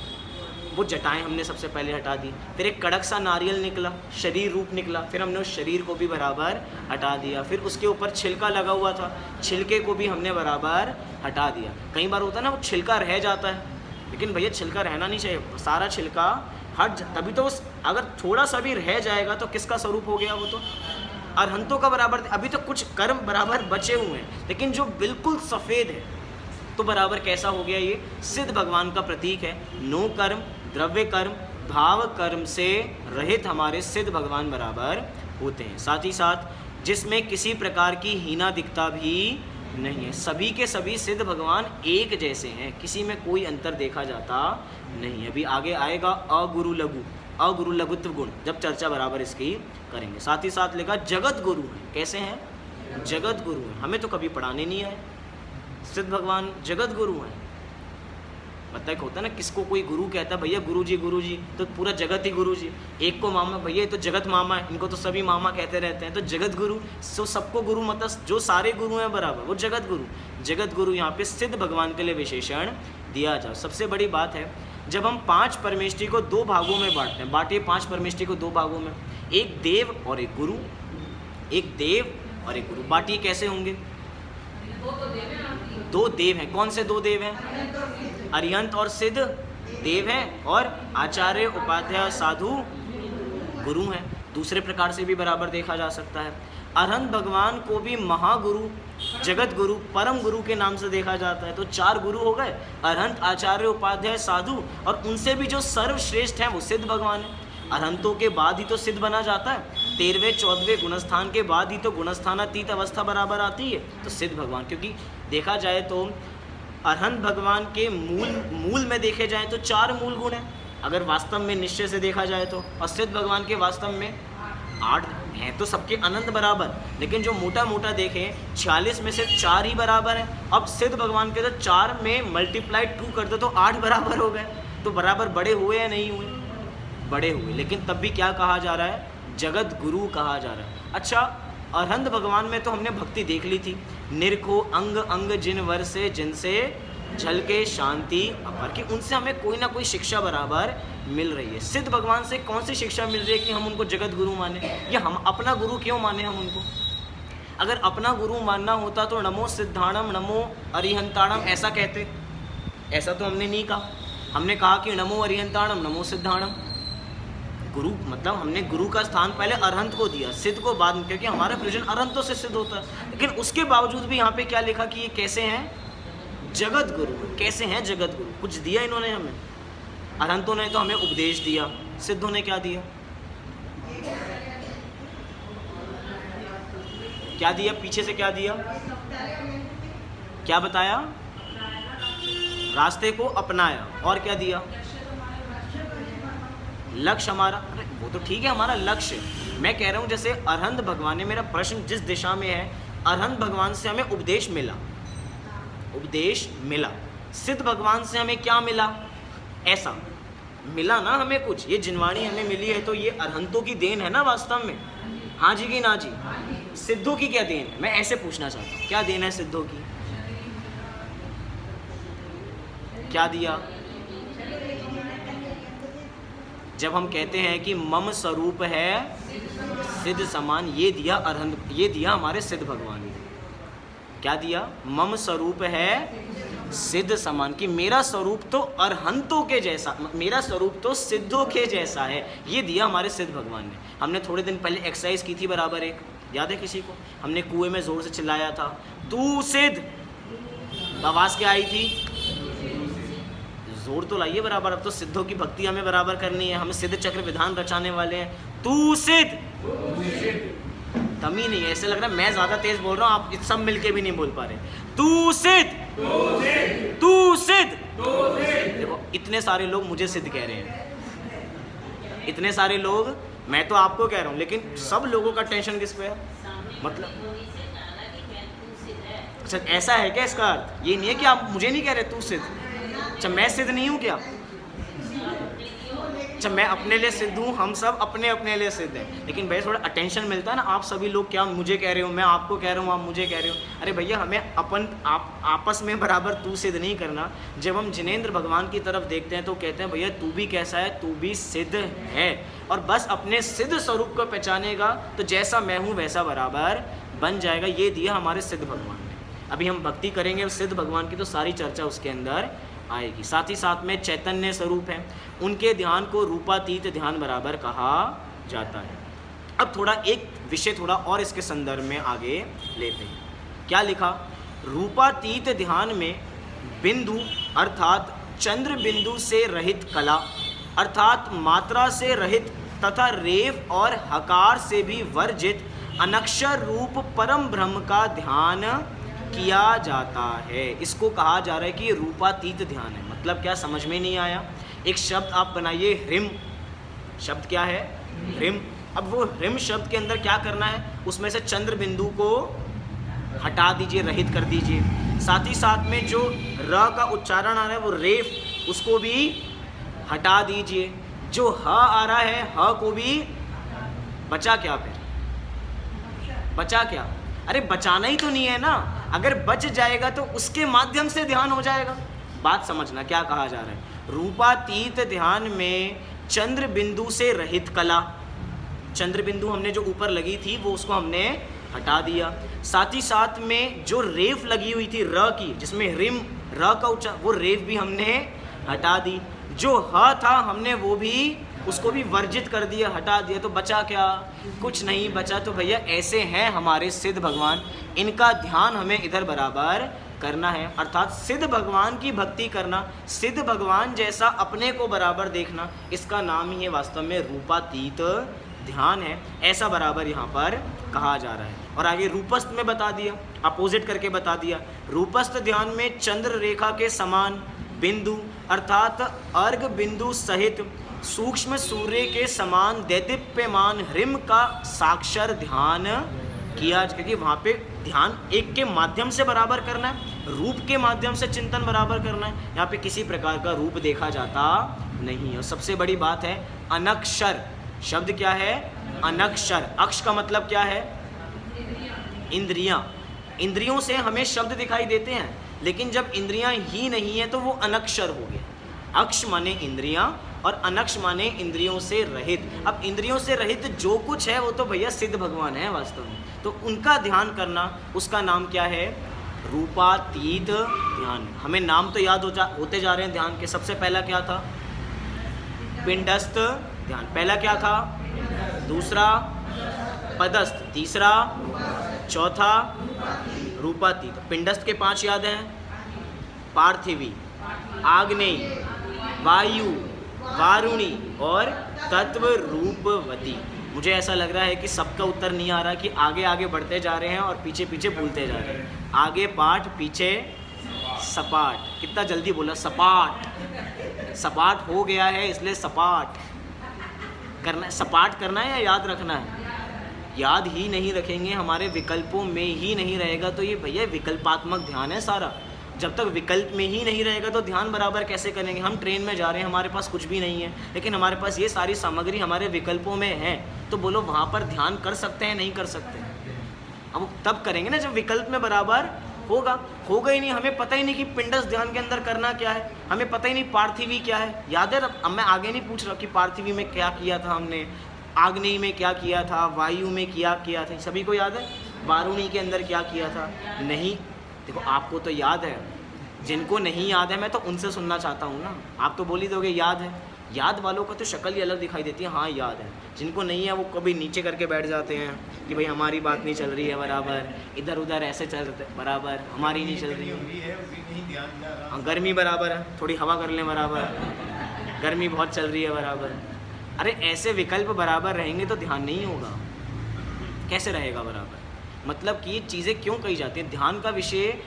वो जटाएं हमने सबसे पहले हटा दी। फिर एक कड़क सा नारियल निकला, शरीर रूप निकला, फिर हमने उस शरीर को भी बराबर हटा दिया। फिर उसके ऊपर छिलका लगा हुआ था, छिलके को भी हमने बराबर हटा दिया। कई बार होता है ना वो छिलका रह जाता है, लेकिन भैया छिलका रहना नहीं चाहिए, सारा छिलका हट। तभी तो अगर थोड़ा सा भी रह जाएगा तो किसका स्वरूप हो गया, वो तो अरहंतों का बराबर। अभी तो कुछ कर्म बराबर बचे हुए हैं, लेकिन जो बिल्कुल सफ़ेद है तो बराबर कैसा हो गया, ये सिद्ध भगवान का प्रतीक है। नो कर्म, द्रव्य कर्म, भाव कर्म से रहित हमारे सिद्ध भगवान बराबर होते हैं। साथ ही साथ जिसमें किसी प्रकार की हीना दिखता भी नहीं है। सभी के सभी सिद्ध भगवान एक जैसे हैं, किसी में कोई अंतर देखा जाता नहीं है। अभी आगे आएगा अगुरु लघु, अगुरु लघुत्व गुण, जब चर्चा बराबर इसकी करेंगे। साथ ही साथ लिखा जगत गुरु हैं। कैसे हैं, जगत गुरु हैं। हमें तो कभी पढ़ाने नहीं आए, सिद्ध भगवान जगत गुरु हैं। मतलब एक होता है ना, किसको कोई गुरु कहता है, भैया गुरु जी, तो पूरा जगत ही गुरु जी। एक को मामा, भैया ये तो जगत मामा है, इनको तो सभी मामा कहते रहते हैं, तो जगत गुरु। सो सबको गुरु मतलब जो सारे गुरु हैं बराबर, वो जगत गुरु। जगत गुरु यहाँ पे सिद्ध भगवान के लिए विशेषण दिया जाए। सबसे बड़ी बात है, जब हम 5 परमेष्टि को 2 भागों में बांटते हैं, बांटिए 5 परमेष्टि को 2 भागों में, एक देव और एक गुरु, एक देव और एक गुरु, बांटिए कैसे होंगे? 2 देव हैं। कौन से 2 देव हैं? अरिहंत और सिद्ध देव हैं, और आचार्य उपाध्याय साधु गुरु हैं। दूसरे प्रकार से भी बराबर देखा जा सकता है। अरहंत भगवान को भी महागुरु, जगत गुरु, परम गुरु के नाम से देखा जाता है। तो 4 गुरु हो गए, अरहंत, आचार्य, उपाध्याय, साधु, और उनसे भी जो सर्वश्रेष्ठ हैं वो सिद्ध भगवान है। अरहंतों के बाद ही तो सिद्ध बना जाता है, 13वें 14वें गुणस्थान के बाद ही तो गुणस्थानातीत अवस्था बराबर आती है। तो सिद्ध भगवान, क्योंकि देखा जाए तो अरहंत भगवान के मूल में देखे जाए तो 4 मूल गुण हैं अगर वास्तव में निश्चय से देखा जाए तो, और सिद्ध भगवान के वास्तव में 8 हैं। तो सबके अनंत बराबर, लेकिन जो मोटा मोटा देखें 46 में से 4 ही बराबर हैं। अब सिद्ध भगवान के तो 4 में मल्टीप्लाई 2 कर दो तो 8 बराबर हो गए। तो बराबर बड़े हुए या नहीं हुए? बड़े हुए, लेकिन तब भी क्या कहा जा रहा है? जगत गुरु कहा जा रहा है। अच्छा, अरहंत भगवान में तो हमने भक्ति देख ली थी, निरखो अंग अंग जिन वर से, जिनसे झलके शांति अपर, कि उनसे हमें कोई ना कोई शिक्षा बराबर मिल रही है। सिद्ध भगवान से कौन सी शिक्षा मिल रही है कि हम उनको जगत गुरु माने, या हम अपना गुरु क्यों माने हम उनको? अगर अपना गुरु मानना होता तो नमो सिद्धाणम नमो अरिहंताणम ऐसा कहते, ऐसा तो हमने नहीं कहा। हमने कहा कि नमो अरिहंताणम नमो सिद्धाणम। गुरु मतलब हमने गुरु का स्थान पहले अरहंत को दिया, सिद्ध को बाद में, क्योंकि हमारा प्रयोजन अरहंतों से सिद्ध होता है। लेकिन उसके बावजूद भी यहाँ पे क्या लिखा कि ये कैसे हैं? जगत गुरु। कैसे हैं जगत गुरु? कुछ दिया इन्होंने हमें। अरहंतों ने तो हमें उपदेश दिया, सिद्धों ने क्या दिया? क्या दिया? पीछे से क्या दिया? क्या बताया? रास्ते को अपनाया। और क्या दिया? लक्ष्य हमारा, अरे वो तो ठीक है हमारा लक्ष्य। मैं कह रहा हूँ जैसे अरहंत भगवान ने, मेरा प्रश्न जिस दिशा में है, अरहंत भगवान से हमें उपदेश मिला, उपदेश मिला। सिद्ध भगवान से हमें क्या मिला? ऐसा मिला ना हमें कुछ। ये जिनवाणी हमें मिली है तो ये अरहंतों की देन है ना वास्तव में? हाँ जी कि ना जी? सिद्धों की क्या देन है? मैं ऐसे पूछना चाहता हूँ, क्या देन है सिद्धों की? क्या दिया? जब हम कहते हैं कि मम स्वरूप है सिद्ध समान, ये दिया अरहंत, ये दिया हमारे सिद्ध भगवान ने। क्या दिया? मम स्वरूप है सिद्ध समान, कि मेरा स्वरूप तो अरहंतों के जैसा, मेरा स्वरूप तो सिद्धों के जैसा है। ये दिया हमारे सिद्ध भगवान ने। हमने थोड़े दिन पहले एक्सरसाइज की थी बराबर एक, याद है किसी को? हमने कुएं में जोर से चिल्लाया था, तू सिद्ध। आवाज़ क्या आई थी? जोर तो लाइए बराबर। अब तो सिद्धों की भक्ति हमें बराबर करनी है, हम सिद्ध चक्र विधान रचाने वाले हैं। तू सिद्ध, तमी नहीं है, ऐसे लग रहा है मैं ज़्यादा तेज बोल रहा हूँ, आप सब मिलके भी नहीं बोल पा रहे। तू सिद्ध, तू सिद्ध। देखो इतने सारे लोग मुझे सिद्ध कह रहे हैं, इतने सारे लोग, मैं तो आपको कह रहा हूँ, लेकिन सब लोगों का टेंशन किस पे है? मतलब अच्छा ऐसा है क्या? इसका अर्थ ये नहीं है कि आप मुझे नहीं कह रहे तू सिद्ध। अच्छा मैं सिद्ध नहीं हूँ क्या? अच्छा मैं अपने लिए सिद्ध हूँ, हम सब अपने अपने लिए सिद्ध हैं। लेकिन भैया थोड़ा अटेंशन मिलता है ना, आप सभी लोग क्या मुझे कह रहे हो, मैं आपको कह रहा हूँ, आप मुझे कह रहे हो। अरे भैया हमें आपस में बराबर तू सिद्ध नहीं करना। जब हम जिनेंद्र भगवान की तरफ देखते हैं तो कहते हैं भैया तू भी कैसा है? तू भी सिद्ध है। और बस अपने सिद्ध स्वरूप को पहचानेगा तो जैसा मैं हूँ वैसा बराबर बन जाएगा। ये दिया हमारे सिद्ध भगवान ने। अभी हम भक्ति करेंगे सिद्ध भगवान की तो सारी चर्चा उसके अंदर आएगी। साथ ही साथ में चैतन्य स्वरूप हैं, उनके ध्यान को रूपातीत ध्यान बराबर कहा जाता है। अब थोड़ा एक विषय थोड़ा और इसके संदर्भ में आगे लेते हैं। क्या लिखा? रूपातीत ध्यान में बिंदु अर्थात चंद्र बिंदु से रहित कला, अर्थात मात्रा से रहित तथा रेफ और हकार से भी वर्जित अनक्षर रूप परम ब्रह्म का ध्यान किया जाता है। इसको कहा जा रहा है कि ये रूपातीत ध्यान है। मतलब क्या? समझ में नहीं आया? एक शब्द आप बनाइए, ह्रीम। शब्द क्या है? ह्रीम। अब वो ह्रीम शब्द के अंदर क्या करना है? उसमें से चंद्र बिंदु को हटा दीजिए, रहित कर दीजिए। साथ ही साथ में जो र का उच्चारण आ रहा है वो रेफ, उसको भी हटा दीजिए। जो ह आ रहा है ह को भी, बचा क्या फिर? बचा क्या? अरे बचाना ही तो नहीं है ना। अगर बच जाएगा तो उसके माध्यम से ध्यान हो जाएगा। बात समझना क्या कहा जा रहा है। रूपातीत ध्यान में चंद्र बिंदु से रहित कला, चंद्र बिंदु हमने जो ऊपर लगी थी वो उसको हमने हटा दिया। साथ ही साथ में जो रेफ लगी हुई थी र की, जिसमें रिम र का उच्चारण, वो रेफ भी हमने हटा दी। जो ह था हमने वो भी, उसको भी वर्जित कर दिया, हटा दिया। तो बचा क्या? कुछ नहीं बचा। तो भैया ऐसे हैं हमारे सिद्ध भगवान, इनका ध्यान हमें इधर बराबर करना है। अर्थात सिद्ध भगवान की भक्ति करना, सिद्ध भगवान जैसा अपने को बराबर देखना, इसका नाम ही है वास्तव में रूपातीत ध्यान है। ऐसा बराबर यहाँ पर कहा जा रहा है। और आगे रूपस्थ में बता दिया, अपोजिट करके बता दिया। रूपस्थ ध्यान में चंद्र रेखा के समान बिंदु अर्थात अर्घ बिंदु सहित सूक्ष्म सूर्य के समान दैदीप्यमान ह्रीम का साक्षर ध्यान किया, क्योंकि वहाँ पे ध्यान एक के माध्यम से बराबर करना है, रूप के माध्यम से चिंतन बराबर करना है। यहाँ पे किसी प्रकार का रूप देखा जाता नहीं है। और सबसे बड़ी बात है अनक्षर शब्द क्या है? अनक्षर। अक्ष का मतलब क्या है? इंद्रियां। इंद्रियों से हमें शब्द दिखाई देते हैं, लेकिन जब इंद्रियां ही नहीं है तो वो अनक्षर हो गया। अक्ष माने इंद्रियां और अनक्ष माने इंद्रियों से रहित। अब इंद्रियों से रहित जो कुछ है वो तो भैया सिद्ध भगवान है वास्तव में, तो उनका ध्यान करना, उसका नाम क्या है? रूपातीत ध्यान। हमें नाम तो याद होते जा रहे हैं ध्यान के। सबसे पहला क्या था? पिंडस्थ ध्यान। पहला क्या था? दूसरा पदस्थ, तीसरा, चौथा रूपातीत। पिंडस्थ के 5 याद हैं? पार्थिवी, आग्नेयी, वायु, वारुणी और तत्व रूपवती। मुझे ऐसा लग रहा है कि सबका उत्तर नहीं आ रहा, कि आगे आगे बढ़ते जा रहे हैं और पीछे पीछे भूलते जा रहे हैं। आगे पाठ, पीछे सपाट। कितना जल्दी बोला, सपाट। सपाट हो गया है इसलिए सपाट करना। सपाट करना है या याद रखना है? याद ही नहीं रखेंगे, हमारे विकल्पों में ही नहीं रहेगा, तो ये भैया विकल्पात्मक ध्यान है सारा। जब तक विकल्प में ही नहीं रहेगा तो ध्यान बराबर कैसे करेंगे? हम ट्रेन में जा रहे हैं, हमारे पास कुछ भी नहीं है, लेकिन हमारे पास ये सारी सामग्री हमारे विकल्पों में है, तो बोलो वहाँ पर ध्यान कर सकते हैं? नहीं कर सकते। अब तब करेंगे ना जब विकल्प में बराबर होगा। होगा ही नहीं, हमें पता ही नहीं कि पिंडस्थ ध्यान के अंदर करना क्या है, हमें पता ही नहीं पार्थिवी क्या है। याद है? अब मैं आगे नहीं पूछ रहा कि पार्थिवी में क्या किया था हमने, आग्नेय में क्या किया था, वायु में क्या किया था, सभी को याद है? वारुणी के अंदर क्या किया था? नहीं। देखो आपको तो याद है, जिनको नहीं याद है मैं तो उनसे सुनना चाहता हूँ ना। आप तो बोल ही दोगे याद है। याद वालों का तो शक्ल ही अलग दिखाई देती है, हाँ याद है। जिनको नहीं है वो कभी नीचे करके बैठ जाते हैं कि भाई हमारी बात नहीं चल रही है बराबर, इधर उधर ऐसे चल रहे बराबर, हमारी नहीं चल रही है। हाँ, गर्मी बराबर है, थोड़ी हवा कर लें बराबर, गर्मी बहुत चल रही है बराबर। अरे ऐसे विकल्प बराबर रहेंगे तो ध्यान नहीं होगा, कैसे रहेगा बराबर? मतलब कि ये चीज़ें क्यों कही जाती हैं? ध्यान का विषय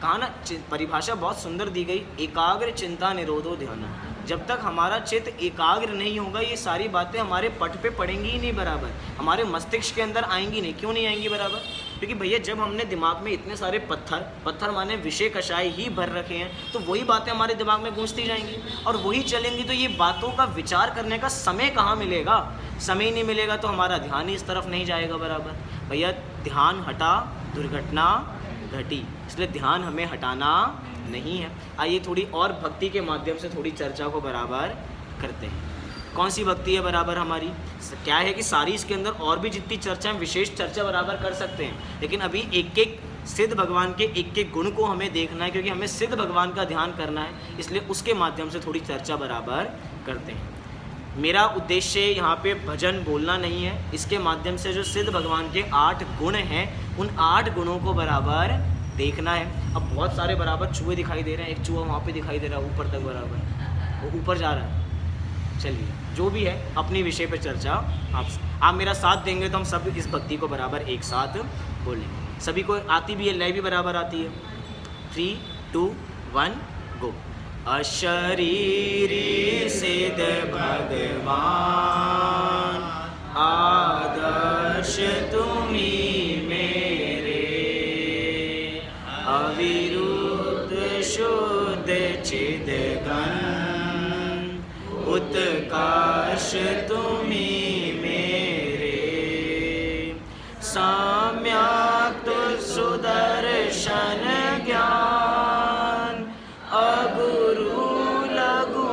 कहा ना, परिभाषा बहुत सुंदर दी गई, एकाग्र चिंता निरोधो ध्यान। जब तक हमारा चित्त एकाग्र नहीं होगा ये सारी बातें हमारे पट पे पड़ेंगी ही नहीं बराबर, हमारे मस्तिष्क के अंदर आएंगी नहीं। क्यों नहीं आएंगी बराबर? क्योंकि भैया जब हमने दिमाग में इतने सारे पत्थर माने विषय कषाय ही भर रखे हैं, तो वही बातें हमारे दिमाग में गूंजती जाएंगी और वही चलेंगी। तो ये बातों का विचार करने का समय कहाँ मिलेगा? समय नहीं मिलेगा तो हमारा ध्यान ही इस तरफ नहीं जाएगा बराबर। भैया ध्यान हटा दुर्घटना घटी, इसलिए ध्यान हमें हटाना नहीं है। आइए थोड़ी और भक्ति के माध्यम से थोड़ी चर्चा को बराबर करते हैं। कौन सी भक्ति है बराबर हमारी? क्या है कि सारी इसके अंदर और भी जितनी चर्चा है, विशेष चर्चा बराबर कर सकते हैं, लेकिन अभी एक एक सिद्ध भगवान के एक एक गुण को हमें देखना है, क्योंकि हमें सिद्ध भगवान का ध्यान करना है, इसलिए उसके माध्यम से थोड़ी चर्चा बराबर करते हैं। मेरा उद्देश्य यहाँ पे भजन बोलना नहीं है, इसके माध्यम से जो सिद्ध भगवान के 8 गुण हैं उन 8 गुणों को बराबर देखना है। अब बहुत सारे बराबर चूहे दिखाई दे रहे हैं, एक चूहा वहाँ पे दिखाई दे रहा है ऊपर तक बराबर, वो ऊपर जा रहा है। चलिए जो भी है अपनी विषय पर चर्चा आप मेरा साथ देंगे तो हम सब इस भक्ति को बराबर एक साथ बोलेंगे। सभी को आती भी है, लय भी बराबर आती है। 3, 2, 1 गो। अशरीरी सिद्ध भगवान आदर्श तुम्ही मेरे, अविरुद्ध शुद्ध चिदघन उत्कर्ष तुम्ही मेरे, सम्यक सुदर्शन ज्ञान अगुरु लघु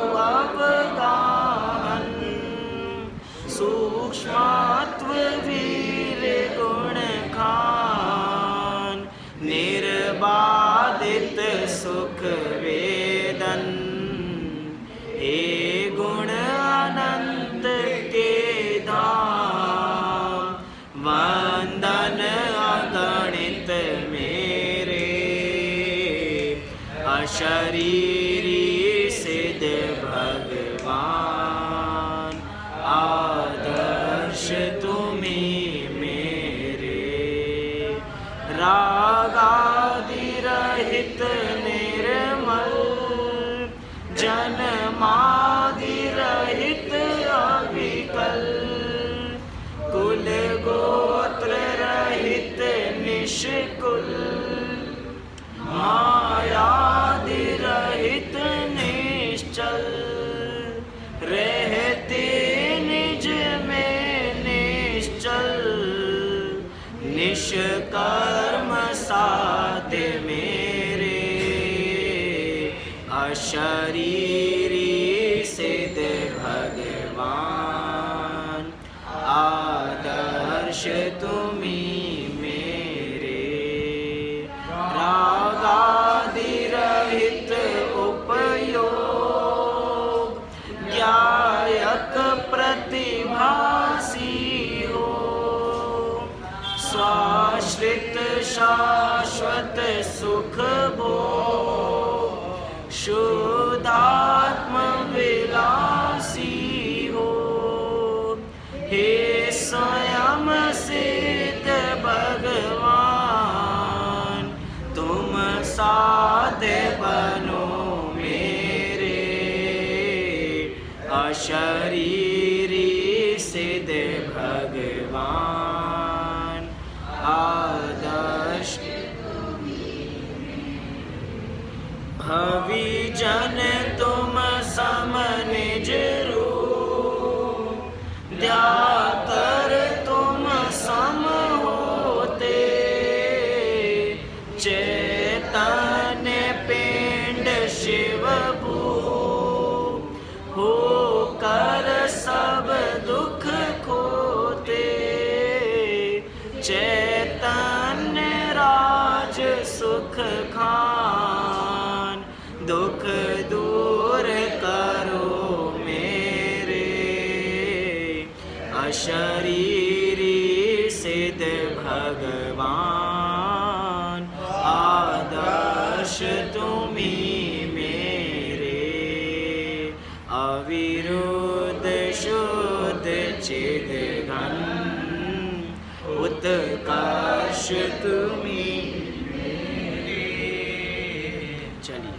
अशरीरी सिद्ध भगवान आदर्श तुम्ही मेरे, रागादि रहित निर्मल, जन्मादि रहित अविकल, कुल गोत्र रहित निष्कुल, मायादि रहित निश्चल, रहते निज में निश्चल, निष्कर्म साध्य मेरे, अशरीरी सिद्ध भगवान आदर्श तुम्ही मेरे, रागादि रहित उपयोग, ज्ञायक प्रतिभासी हो, स्वाश्रित शाश्वत सुख भोग, शुद्धात्म विलासी हो, हे स्वयं सिद्ध भगवान तुम साध्य बनो मेरे, अशरीरी सिद्ध भगवान आदर्श। भविजन तुम सम निज रूप, ध्याकर तुम सम होते, चैतन्य पिंड शिव भूप, होकर सब दुख खोते, चैतन्य राज सुख खान, दुख दूर करो मेरे, अशरीरी सिद्ध भगवान आदर्श तुम्ही मेरे, अविरुद्ध शुद्ध चिद घन, उत्कर्ष तुम्ही मेरे। चलिए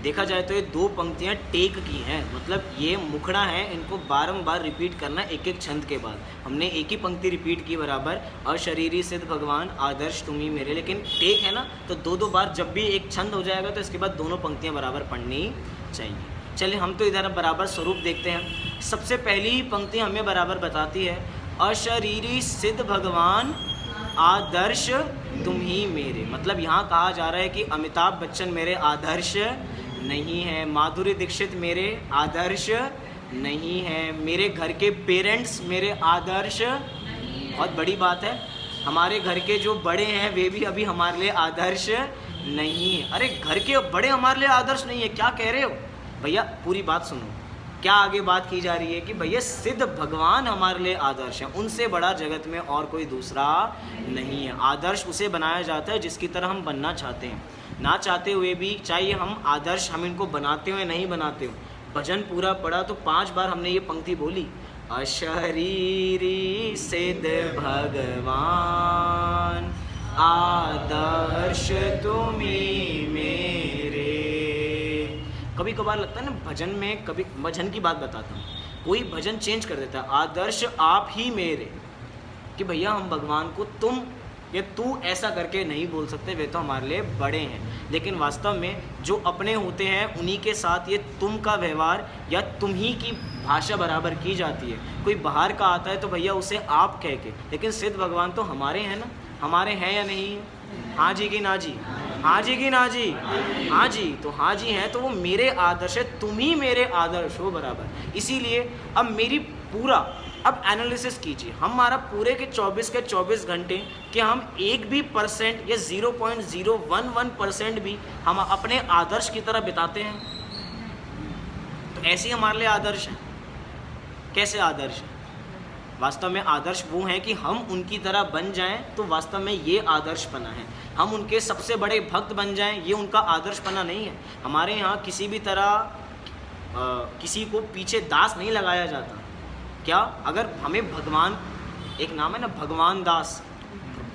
देखा जाए तो ये दो पंक्तियाँ टेक की हैं, मतलब ये मुखड़ा है, इनको बारंबार रिपीट करना एक एक छंद के बाद। हमने एक ही पंक्ति रिपीट की बराबर, अशरीरी सिद्ध भगवान आदर्श तुम्ही मेरे, लेकिन टेक है ना तो दो दो बार जब भी एक छंद हो जाएगा तो इसके बाद दोनों पंक्तियाँ बराबर पढ़नी चाहिए। चलिए हम तो इधर बराबर स्वरूप देखते हैं। सबसे पहली पंक्ति हमें बराबर बताती है, अशरीरी सिद्ध भगवान आदर्श तुम ही मेरे, मतलब यहाँ कहा जा रहा है कि अमिताभ बच्चन मेरे आदर्श नहीं है, माधुरी दीक्षित मेरे आदर्श नहीं है, मेरे घर के पेरेंट्स मेरे आदर्श, बहुत बड़ी बात है, हमारे घर के जो बड़े हैं वे भी अभी हमारे लिए आदर्श नहीं है। अरे घर के बड़े हमारे लिए आदर्श नहीं है, क्या कह रहे हो भैया? पूरी बात सुनो, क्या आगे बात की जा रही है कि भैया सिद्ध भगवान हमारे लिए आदर्श हैं, उनसे बड़ा जगत में और कोई दूसरा नहीं है। आदर्श उसे बनाया जाता है जिसकी तरह हम बनना चाहते हैं, ना चाहते हुए भी, चाहिए हम आदर्श हम इनको बनाते हो या नहीं बनाते हो। भजन पूरा पढ़ा तो 5 बार हमने ये पंक्ति बोली, अशरीरी सिद्ध भगवान आदर्श तुम्ही मेरे। कभी कभार लगता है ना भजन में, कभी भजन की बात बताता हूँ, कोई भजन चेंज कर देता है, आदर्श आप ही मेरे, कि भैया हम भगवान को तुम या तू ऐसा करके नहीं बोल सकते, वे तो हमारे लिए बड़े हैं। लेकिन वास्तव में जो अपने होते हैं उन्हीं के साथ ये तुम का व्यवहार या तुम ही की भाषा बराबर की जाती है। कोई बाहर का आता है तो भैया उसे आप कह के, लेकिन सिद्ध भगवान तो हमारे हैं ना, हमारे हैं या नहीं? हाँ जी कि ना जी? हाँ जी कि ना जी? हाँ जी, तो हाँ जी हैं तो वो मेरे आदर्श है, तुम ही मेरे आदर्श हो बराबर। इसीलिए अब मेरी पूरा अब एनालिसिस कीजिए, हमारा पूरे के 24 घंटे कि हम 1 भी % या 0.011% भी हम अपने आदर्श की तरह बिताते हैं, तो ऐसे ही हमारे लिए आदर्श है। कैसे आदर्श है? वास्तव में आदर्श वो हैं कि हम उनकी तरह बन जाएं, तो वास्तव में ये आदर्शपना है। हम उनके सबसे बड़े भक्त बन जाएं, ये उनका आदर्शपना नहीं है। हमारे यहाँ किसी भी तरह किसी को पीछे दास नहीं लगाया जाता। क्या अगर हमें भगवान, एक नाम है ना भगवान दास,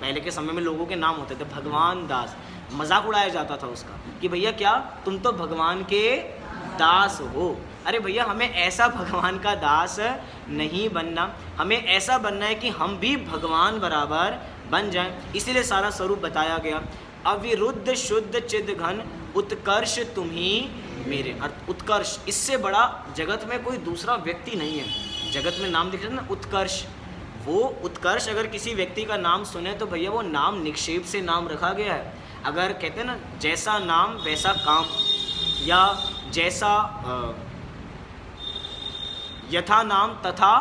पहले के समय में लोगों के नाम होते थे भगवान दास, मजाक उड़ाया जाता था उसका कि भैया क्या तुम तो भगवान के दास हो। अरे भैया हमें ऐसा भगवान का दास नहीं बनना, हमें ऐसा बनना है कि हम भी भगवान बराबर बन जाएं। इसीलिए सारा स्वरूप बताया गया, अविरुद्ध शुद्ध चिद घन उत्कर्ष तुम ही मेरे। अर्थ उत्कर्ष, इससे बड़ा जगत में कोई दूसरा व्यक्ति नहीं है। जगत में नाम दिख रहा है ना उत्कर्ष, वो उत्कर्ष अगर किसी व्यक्ति का नाम सुने तो भैया वो नाम निक्षेप से नाम रखा गया है। अगर कहते हैं ना जैसा नाम वैसा काम, या जैसा यथा नाम तथा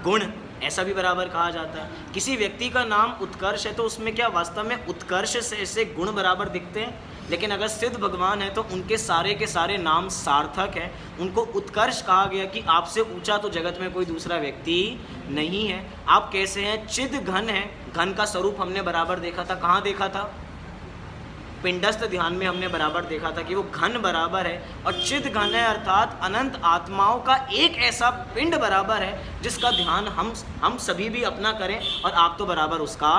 गुण, ऐसा भी बराबर कहा जाता है। किसी व्यक्ति का नाम उत्कर्ष है तो उसमें क्या वास्तव में उत्कर्ष से ऐसे गुण बराबर दिखते हैं। लेकिन अगर सिद्ध भगवान है तो उनके सारे के सारे नाम सार्थक हैं। उनको उत्कर्ष कहा गया कि आपसे ऊंचा तो जगत में कोई दूसरा व्यक्ति नहीं है। आप कैसे हैं? चिद घन है। घन का स्वरूप हमने बराबर देखा था। कहाँ देखा था? पिंडस्थ ध्यान में हमने बराबर देखा था कि वो घन बराबर है। और चिद घन है अर्थात अनंत आत्माओं का एक ऐसा पिंड बराबर है जिसका ध्यान हम सभी भी अपना करें, और आप तो बराबर उसका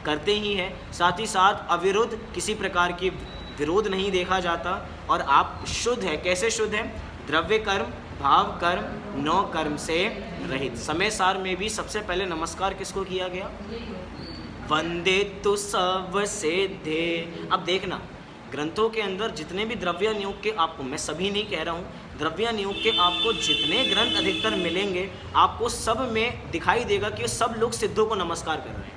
करते ही हैं। साथ ही साथ अविरुद्ध, किसी प्रकार की विरोध नहीं देखा जाता, और आप शुद्ध है। कैसे शुद्ध है? द्रव्य कर्म, भाव कर्म, 9 कर्म से रहित। समय सार में भी सबसे पहले नमस्कार किसको किया गया? वंदे तु सब सिद्धे। अब देखना ग्रंथों के अंदर जितने भी द्रव्य नियोग के, आपको मैं सभी नहीं कह रहा हूँ, द्रव्य नियोग के आपको जितने ग्रंथ अधिकतर मिलेंगे आपको सब में दिखाई देगा कि सब लोग सिद्धों को नमस्कार कर रहे हैं।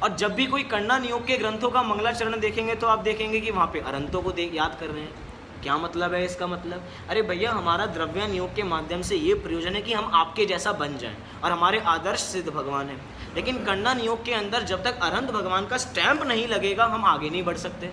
और जब भी कोई कन्ना नियोग के ग्रंथों का मंगलाचरण देखेंगे तो आप देखेंगे कि वहाँ पे अरंतों को याद कर रहे हैं। क्या मतलब है इसका? मतलब अरे भैया हमारा द्रव्य नियोग के माध्यम से ये प्रयोजन है कि हम आपके जैसा बन जाएं और हमारे आदर्श सिद्ध भगवान हैं। लेकिन कन्ना नियोग के अंदर जब तक अरंत भगवान का स्टैंप नहीं लगेगा हम आगे नहीं बढ़ सकते।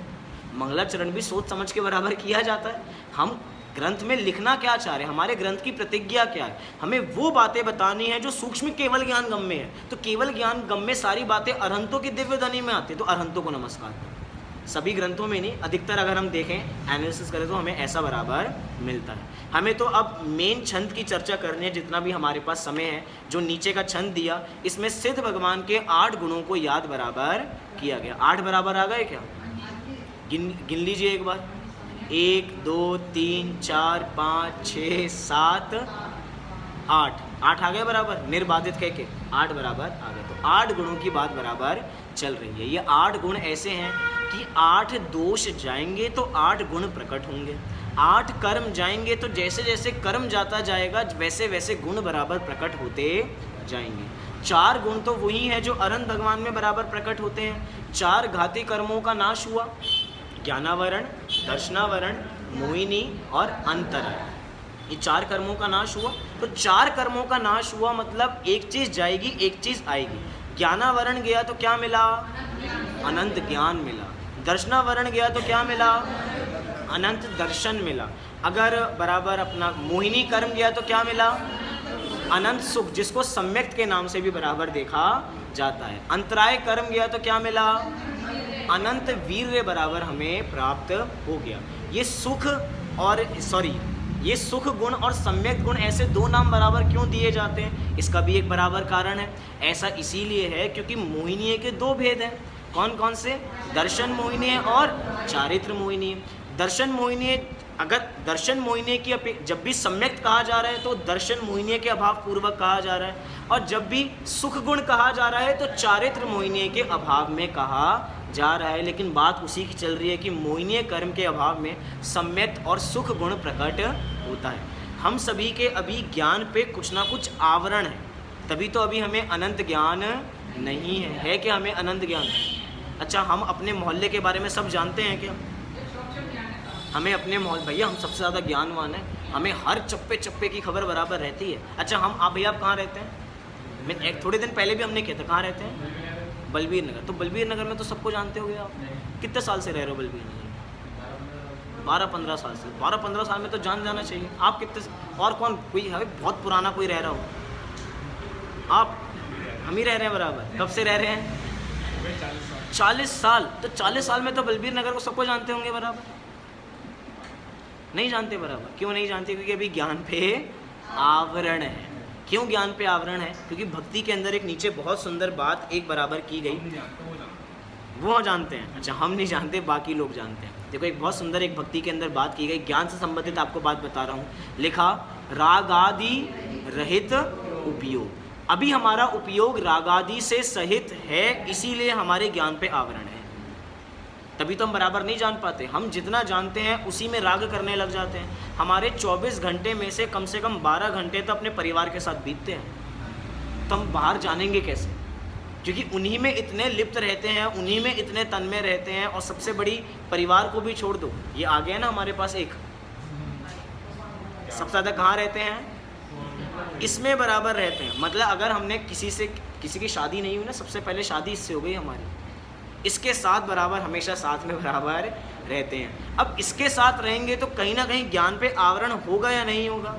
मंगलाचरण भी सोच समझ के बराबर किया जाता है। हम ग्रंथ में लिखना क्या चाह रहे हैं, हमारे ग्रंथ की प्रतिज्ञा क्या है, हमें वो बातें बतानी है जो सूक्ष्म केवल ज्ञान गम में है। तो केवल ज्ञान गम में सारी बातें अरहंतों की दिव्य ध्वनि में आती है, तो अरहंतों को नमस्कार करें। सभी ग्रंथों में नहीं, अधिकतर अगर हम देखें एनालिसिस करें तो हमें ऐसा बराबर मिलता है। हमें तो अब मेन छंद की चर्चा करनी है, जितना भी हमारे पास समय है। जो नीचे का छंद दिया इसमें सिद्ध भगवान के 8 गुणों को याद बराबर किया गया। 8 बराबर आ गए क्या? गिन लीजिए एक बार। 1 2 3 4 5 6 7 8 8 आ गए बराबर, निर्बाधित कह के 8 बराबर आ गए। तो 8 गुणों की बात बराबर चल रही है। ये 8 गुण ऐसे हैं कि 8 दोष जाएंगे तो 8 गुण प्रकट होंगे। 8 कर्म जाएंगे तो जैसे जैसे कर्म जाता जाएगा वैसे वैसे गुण बराबर प्रकट होते जाएंगे। 4 गुण तो वही हैं जो अरहंत भगवान में बराबर प्रकट होते हैं। 4 घाती कर्मों का नाश हुआ, ज्ञानावरण, दर्शनावरण, मोहिनी और अंतरण। ये 4 कर्मों का नाश हुआ। तो 4 कर्मों का नाश हुआ मतलब एक चीज़ जाएगी एक चीज़ आएगी। ज्ञानावरण गया तो क्या मिला? अनंत ज्ञान मिला। दर्शनावरण गया तो क्या मिला? अनंत दर्शन मिला। अगर बराबर अपना मोहिनी कर्म गया तो क्या मिला? अनंत सुख, जिसको सम्यक्त के नाम से भी बराबर देखा जाता है। अंतराय कर्म गया तो क्या मिला? अनंत वीर्य बराबर हमें प्राप्त हो गया। ये सुख और ये सुख गुण और सम्यक गुण ऐसे 2 नाम बराबर क्यों दिए जाते हैं? इसका भी एक बराबर कारण है। ऐसा इसीलिए है क्योंकि मोहिनी के 2 भेद हैं। कौन कौन से? दर्शन मोहिनी है और चारित्र मोहिनी है। दर्शन मोहिनी, अगर दर्शन मोहिनी की जब भी सम्यक कहा जा रहा है तो दर्शन मोहिनी के अभाव पूर्वक कहा जा रहा है, और जब भी सुख गुण कहा जा रहा है तो चारित्र मोहिनी के अभाव में कहा जा रहा है। लेकिन बात उसी की चल रही है कि मोहिनीय कर्म के अभाव में सम्यक और सुख गुण प्रकट होता है। हम सभी के अभी ज्ञान पे कुछ ना कुछ आवरण है, तभी तो अभी हमें अनंत ज्ञान नहीं है कि हमें अनंत ज्ञान? अच्छा, हम अपने मोहल्ले के बारे में सब जानते हैं क्या? हमें अपने मोहल्ले, भैया हम सबसे ज़्यादा ज्ञानवान हैं, हमें हर चप्पे चप्पे की खबर बराबर रहती है। अच्छा, आप भैया आप कहाँ रहते हैं? मैं एक थोड़े दिन पहले भी हमने किया था, कहाँ रहते हैं? बलबीर नगर। तो बलबीर नगर में तो सबको जानते होगे आप। कितने साल से रह रहे हो बलबीर नगर? 12-15 साल से। 12-15 साल में तो जाना चाहिए। आप कितने, और कौन कोई है बहुत पुराना कोई रह रहा हो? आप, हम ही रह रहे हैं बराबर। कब से रह रहे हैं? 40 साल। तो 40 साल में तो बलबीर नगर को सबको जानते होंगे बराबर? नहीं जानते बराबर। क्यों नहीं जानते? क्योंकि अभी ज्ञान पे आवरण है। क्यों ज्ञान पे आवरण है? क्योंकि भक्ति के अंदर एक नीचे बहुत सुंदर बात एक बराबर की गई, वो जानते हैं। अच्छा, हम नहीं जानते, बाकी लोग जानते हैं। देखो, एक बहुत सुंदर एक भक्ति के अंदर बात की गई, ज्ञान से संबंधित आपको बात बता रहा हूँ। लिखा, रागादि रहित उपयोग। अभी हमारा उपयोग रागादि से सहित है, इसीलिए हमारे ज्ञान पे आवरण है। तभी तो हम बराबर नहीं जान पाते। हम जितना जानते हैं उसी में राग करने लग जाते हैं। हमारे 24 घंटे में से कम 12 घंटे तो अपने परिवार के साथ बीतते हैं। तो हम बाहर जानेंगे कैसे? क्योंकि उन्हीं में इतने लिप्त रहते हैं, उन्हीं में इतने तन्मय रहते हैं। और सबसे बड़ी, परिवार को भी छोड़ दो, ये आ गया ना हमारे पास एक, सबसे ज़्यादा कहाँ रहते हैं? इसमें बराबर रहते हैं। मतलब अगर हमने किसी की शादी नहीं हुई ना, सबसे पहले शादी इससे हो गई हमारी, इसके साथ बराबर हमेशा साथ में बराबर रहते हैं। अब इसके साथ रहेंगे तो कहीं ना कहीं ज्ञान पे आवरण होगा या नहीं होगा?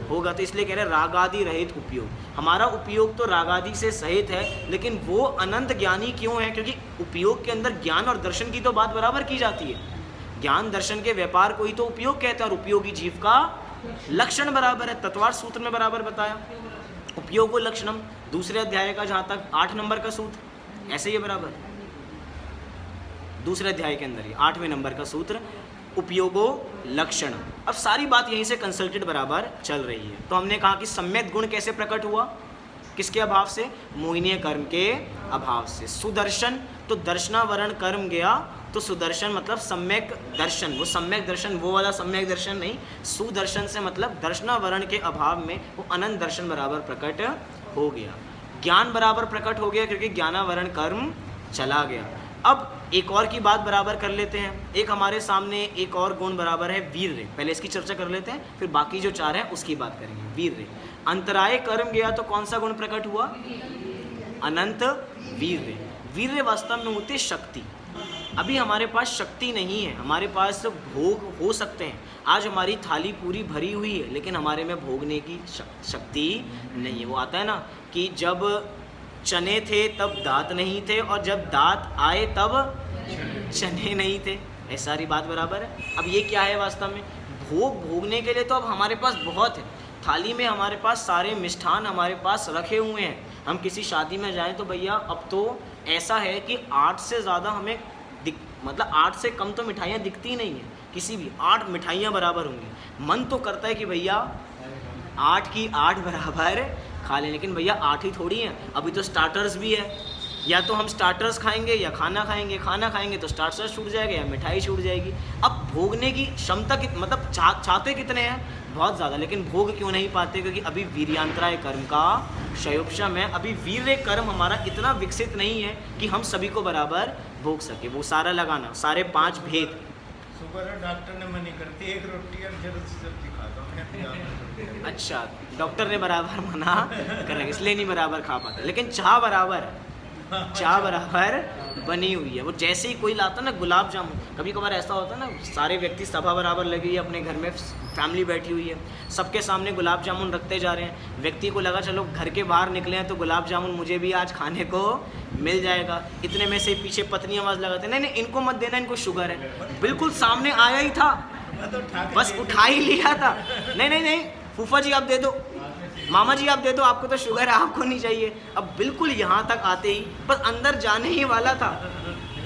होगा। तो इसलिए कह रहे हैं रागादि रहित उपयोग। हमारा उपयोग तो रागादि से सहित है, लेकिन वो अनंत ज्ञानी क्यों है? क्योंकि उपयोग के अंदर ज्ञान और दर्शन की तो बात बराबर की जाती है। ज्ञान दर्शन के व्यापार को ही तो उपयोग कहते हैं, और उपयोगी जीव का लक्षण बराबर है। तत्वार्थ सूत्र में बराबर बताया, उपयोगो लक्षणम, दूसरे अध्याय का जहाँ तक 8 नंबर का सूत्र, ऐसे ही बराबर दूसरे अध्याय के अंदर ही 8वें नंबर का सूत्र, उपयोगो लक्षण। अब सारी बात यहीं से कंसल्टेड बराबर चल रही है। तो हमने कहा कि सम्यक गुण कैसे प्रकट हुआ? किसके अभाव से? मोहिनीय कर्म के अभाव से। सुदर्शन, तो दर्शनावरण कर्म गया, तो सुदर्शन मतलब सम्यक दर्शन। वो सम्यक दर्शन, वो वाला सम्यक दर्शन नहीं, सुदर्शन से मतलब दर्शनावरण के अभाव में वो अनंत दर्शन बराबर प्रकट हो गया। ज्ञान बराबर प्रकट हो गया क्योंकि ज्ञानावरण कर्म चला गया। अब एक और की बात बराबर कर लेते हैं। एक हमारे सामने एक और गुण बराबर है वीर्य। पहले इसकी चर्चा कर लेते हैं, फिर बाकी जो 4 हैं उसकी बात करेंगे। वीर्य, अंतराय कर्म गया तो कौन सा गुण प्रकट हुआ? अनंत वीर्य। वीर्य वास्तव में होती शक्ति। अभी हमारे पास शक्ति नहीं है, हमारे पास भोग हो सकते हैं। आज हमारी थाली पूरी भरी हुई है, लेकिन हमारे में भोगने की शक्ति नहीं है। वो आता है ना कि जब चने थे तब दांत नहीं थे, और जब दांत आए तब चने नहीं थे। ऐसा सारी बात बराबर है। अब ये क्या है वास्तव में? भोगने के लिए तो अब हमारे पास बहुत है। थाली में हमारे पास सारे मिष्ठान हमारे पास रखे हुए हैं। हम किसी शादी में जाएं तो भैया अब तो ऐसा है कि 8 से ज़्यादा हमें मतलब 8 से कम तो मिठाइयाँ दिखती नहीं हैं किसी भी। 8 मिठाइयाँ बराबर होंगी। मन तो करता है कि भैया 8 की 8 बराबर खा लें, लेकिन भैया 8 ही थोड़ी हैं, अभी तो स्टार्टर्स भी है। या तो हम स्टार्टर्स खाएंगे या खाना खाएंगे, खाना खाएंगे तो स्टार्टर्स छूट जाएगा या मिठाई छूट जाएगी। अब भोगने की क्षमता मतलब चाहते कितने हैं? बहुत ज़्यादा, लेकिन भोग क्यों नहीं पाते? क्योंकि अभी वीर्यांतराय कर्म का क्षयोपशम है। अभी वीर्य कर्म हमारा इतना विकसित नहीं है कि हम सभी को बराबर भोग सके। वो सारा लगाना, सारे 5 भेद। सुपर डॉक्टर ने मना करती है, 1 रोटी और सब्जी खाता हूँ। अच्छा, डॉक्टर ने बराबर मना कर रहे, इसलिए नहीं बराबर खा पाता। लेकिन चाह बराबर, चाह बराबर बनी हुई है। वो जैसे ही कोई लाता ना गुलाब जामुन, कभी कभार ऐसा होता है ना, सारे व्यक्ति सभा बराबर लगी है, अपने घर में फैमिली बैठी हुई है, सबके सामने गुलाब जामुन रखते जा रहे हैं। व्यक्ति को लगा चलो घर के बाहर निकले हैं तो गुलाब जामुन मुझे भी आज खाने को मिल जाएगा। इतने में से पीछे पत्नी आवाज़ लगाते, नहीं नहीं इनको मत देना, इनको शुगर है। बिल्कुल सामने आया ही था, बस उठा ही लिया था। नहीं नहीं नहीं फूफा जी आप दे दो, मामा जी आप दे दो, आपको तो शुगर है, आपको नहीं चाहिए। अब बिल्कुल यहाँ तक आते ही बस अंदर जाने ही वाला था,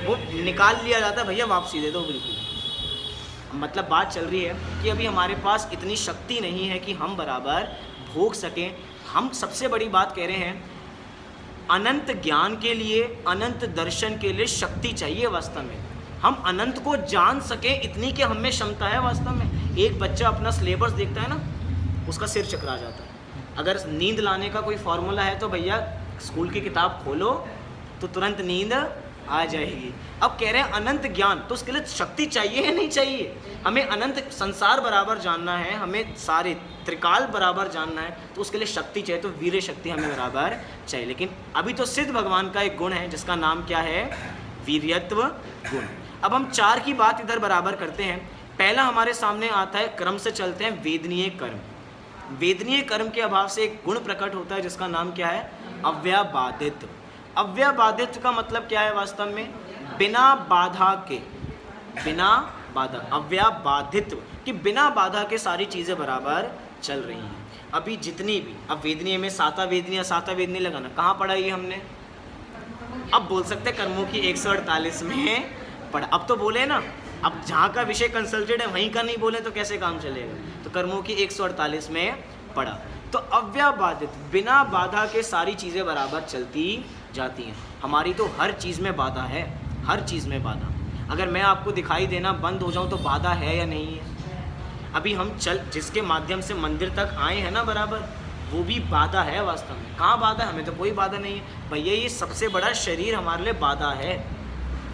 वो निकाल लिया जाता, भैया वापसी दे दो। बिल्कुल मतलब बात चल रही है कि अभी हमारे पास इतनी शक्ति नहीं है कि हम बराबर भोग सकें। हम सबसे बड़ी बात कह रहे हैं, अनंत ज्ञान के लिए, अनंत दर्शन के लिए शक्ति चाहिए। वास्तव में हम अनंत को जान सकें इतनी कि हम में क्षमता है। वास्तव में एक बच्चा अपना सिलेबस देखता है ना, उसका सिर चकरा जाता है। अगर नींद लाने का कोई फॉर्मूला है तो भैया स्कूल की किताब खोलो तो तुरंत नींद आ जाएगी। अब कह रहे हैं अनंत ज्ञान, तो उसके लिए शक्ति चाहिए या नहीं चाहिए? हमें अनंत संसार बराबर जानना है, हमें सारे त्रिकाल बराबर जानना है, तो उसके लिए शक्ति चाहिए। तो वीर्य शक्ति हमें बराबर चाहिए। लेकिन अभी तो सिद्ध भगवान का एक गुण है जिसका नाम क्या है? वीर्यत्व गुण। अब हम 4 की बात इधर बराबर करते हैं। पहला हमारे सामने आता है, क्रम से चलते हैं, वेदनीय कर्म। वेदनीय कर्म के अभाव से एक गुण प्रकट होता है जिसका नाम क्या है? अव्याबाधित। अव्याबाधित का मतलब क्या है वास्तव में? बिना बाधा के, बिना बाधा, अव्याबाधित कि बिना बाधा के सारी चीज़ें बराबर चल रही हैं। अभी जितनी भी, अब वेदनीय में साता वेदनीय लगाना कहाँ पढ़ा ये हमने? अब बोल सकते कर्मों की 148 में पढ़ा। अब तो बोले ना, अब जहाँ का विषय कंसल्टेड है वहीं का नहीं बोले तो कैसे काम चलेगा? तो कर्मों की 148 में पढ़ा। तो अव्याबाधित, बिना बाधा के सारी चीज़ें बराबर चलती जाती हैं। हमारी तो हर चीज़ में बाधा है, हर चीज़ में बाधा। अगर मैं आपको दिखाई देना बंद हो जाऊं तो बाधा है या नहीं है? अभी हम जिसके माध्यम से मंदिर तक आए हैं ना बराबर, वो भी बाधा है वास्तव में। कहाँ बाधा है? हमें तो कोई बाधा नहीं है भैया। ये सबसे बड़ा शरीर हमारे लिए बाधा है।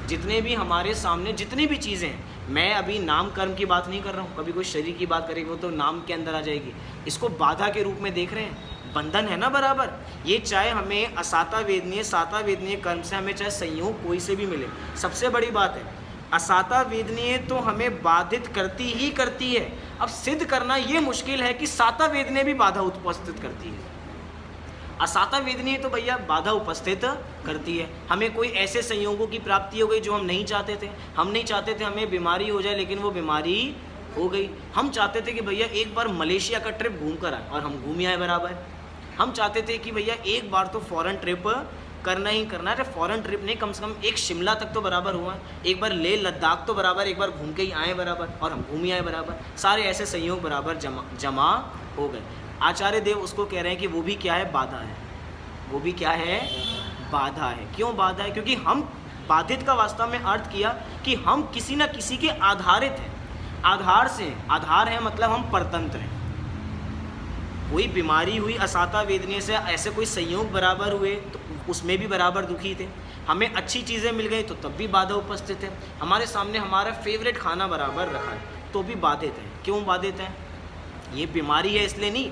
जितने भी हमारे सामने जितनी भी चीज़ें हैं, मैं अभी नाम कर्म की बात नहीं कर रहा हूँ, कभी कोई शरीर की बात करेगी वो तो नाम के अंदर आ जाएगी। इसको बाधा के रूप में देख रहे हैं, बंधन है ना बराबर। ये चाहे हमें असाता वेदनीय साता वेदनीय कर्म से हमें चाहे संयोग कोई से भी मिले, सबसे बड़ी बात है असाता वेदनीय तो हमें बाधित करती ही करती है। अब सिद्ध करना ये मुश्किल है कि साता वेदनीय भी बाधा उपस्थित करती है। असाता वेदनीय तो भैया बाधा उपस्थित करती है। हमें कोई ऐसे संयोगों की प्राप्ति हो गई जो हम नहीं चाहते थे। हम नहीं चाहते थे हमें बीमारी हो जाए, लेकिन वो बीमारी हो गई। हम चाहते थे कि भैया एक बार मलेशिया का ट्रिप घूम कर आए, और हम घूम ही आए बराबर। हम चाहते थे कि भैया एक बार तो फॉरेन ट्रिप करना ही करना है। फॉरेन ट्रिप नहीं, कम से कम एक शिमला तक तो बराबर हुआ, एक बार लेह लद्दाख तो बराबर एक बार घूम के ही आए बराबर, और हम घूम ही आए बराबर। सारे ऐसे संयोग बराबर जमा हो गए। आचार्य देव उसको कह रहे हैं कि वो भी क्या है? बाधा है। वो भी क्या है? बाधा है। क्यों बाधा है? क्योंकि हम बाधित का वास्तव में अर्थ किया कि हम किसी न किसी के आधारित हैं। आधार से, आधार है मतलब हम परतंत्र हैं। कोई बीमारी हुई असाता वेदनीय से, ऐसे कोई संयोग बराबर हुए तो उसमें भी बराबर दुखी थे। हमें अच्छी चीज़ें मिल गई तो तब भी बाधा उपस्थित है। हमारे सामने हमारा फेवरेट खाना बराबर रखा है तो भी बाधित है। क्यों बाधित है? ये बीमारी है इसलिए नहीं,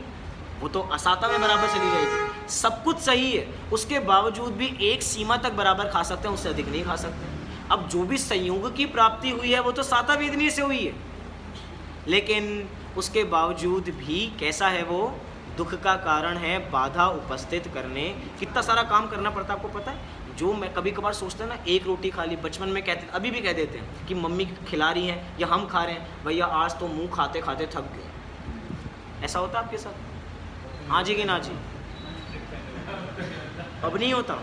वो तो असाता में बराबर चली जाएगी। सब कुछ सही है, उसके बावजूद भी एक सीमा तक बराबर खा सकते हैं, उससे अधिक नहीं खा सकते। अब जो भी संयोग की प्राप्ति हुई है वो तो साता वेदनीय से हुई है, लेकिन उसके बावजूद भी कैसा है? वो दुख का कारण है, बाधा उपस्थित करने। कितना सारा काम करना पड़ता है आपको पता है? जो मैं कभी कभार सोचते हैं ना, एक रोटी खा ली, बचपन में कहते, अभी भी कह देते हैं कि मम्मी खिला रही हैं या हम खा रहे हैं, भैया आज तो मुंह खाते खाते थक गए। ऐसा होता है आपके साथ? हाँ जी कि ना जी? अब नहीं होता,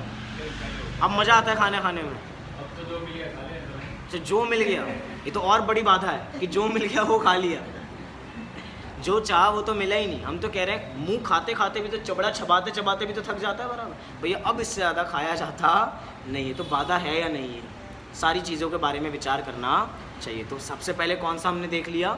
अब मज़ा आता है खाने खाने में। तो जो मिल गया, ये तो और बड़ी बाधा है कि जो मिल गया वो खा लिया, जो चाह वो तो मिला ही नहीं। हम तो कह रहे हैं मुंह खाते खाते भी तो, चबड़ा चबाते चबाते भी तो थक जाता है बराबर। भैया अब इससे ज़्यादा खाया जाता नहीं है। तो बाधा है या नहीं है? सारी चीज़ों के बारे में विचार करना चाहिए। तो सबसे पहले कौन सा हमने देख लिया?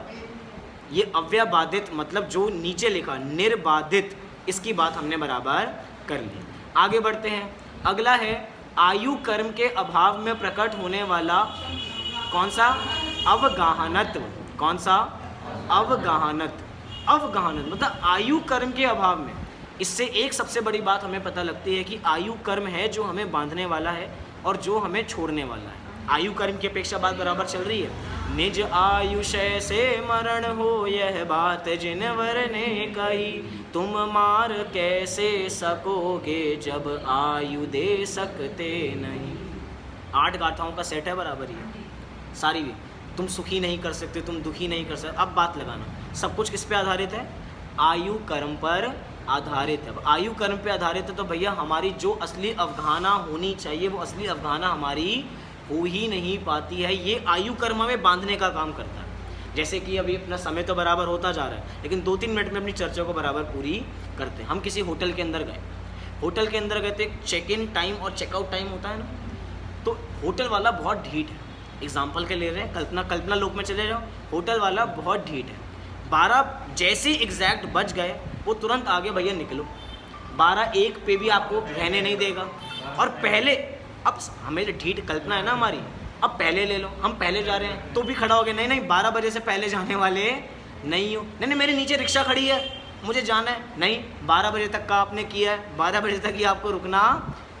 ये अव्याबाधित, मतलब जो नीचे लिखा निर्बाधित, इसकी बात हमने बराबर कर ली। आगे बढ़ते हैं। अगला है आयु कर्म के अभाव में प्रकट होने वाला कौन सा? अवगाहनत्व। कौन सा? अवगाहनत्व। अवगाहनत्व मतलब आयु कर्म के अभाव में। इससे एक सबसे बड़ी बात हमें पता लगती है कि आयु कर्म है जो हमें बांधने वाला है और जो हमें छोड़ने वाला है। आयु कर्म की अपेक्षा बात बराबर चल रही है। निज आयुषय से मरण हो यह बात जिनवर ने कही, तुम मार कैसे सकोगे जब आयु दे सकते नहीं। 8 गाथाओं का सेट है बराबर ये सारी भी। तुम सुखी नहीं कर सकते, तुम दुखी नहीं कर सकते। अब बात लगाना, सब कुछ किस पे आधारित है? आयु कर्म पर आधारित है। अब आयु कर्म पे आधारित है तो भैया हमारी जो असली अवगाहना होनी चाहिए वो असली अवगाहना हमारी हो ही नहीं पाती है। ये आयु कर्म में बांधने का काम करता है। जैसे कि अभी अपना समय तो बराबर होता जा रहा है, लेकिन 2-3 मिनट में अपनी चर्चा को बराबर पूरी करते हैं। हम किसी होटल के अंदर गए, होटल के अंदर गए तो एक चेक इन टाइम और चेकआउट टाइम होता है ना, तो होटल वाला बहुत ढीठ है। एग्जाम्पल के ले रहे हैं, कल्पना लोक में चले जाओ, होटल वाला बहुत ढीठ है। 12 जैसे एग्जैक्ट बज गए वो तुरंत आगे भैया निकलो, 12-1 पे भी आपको रहने नहीं देगा। और पहले, अब हमें ढीठ कल्पना है ना हमारी, अब पहले ले लो, हम पहले जा रहे हैं तो भी खड़ा हो गया, नहीं 12 बजे से पहले जाने वाले नहीं हो। नहीं मेरे नीचे रिक्शा खड़ी है, मुझे जाना है, नहीं 12 बजे तक का आपने किया है, 12 बजे तक ही आपको रुकना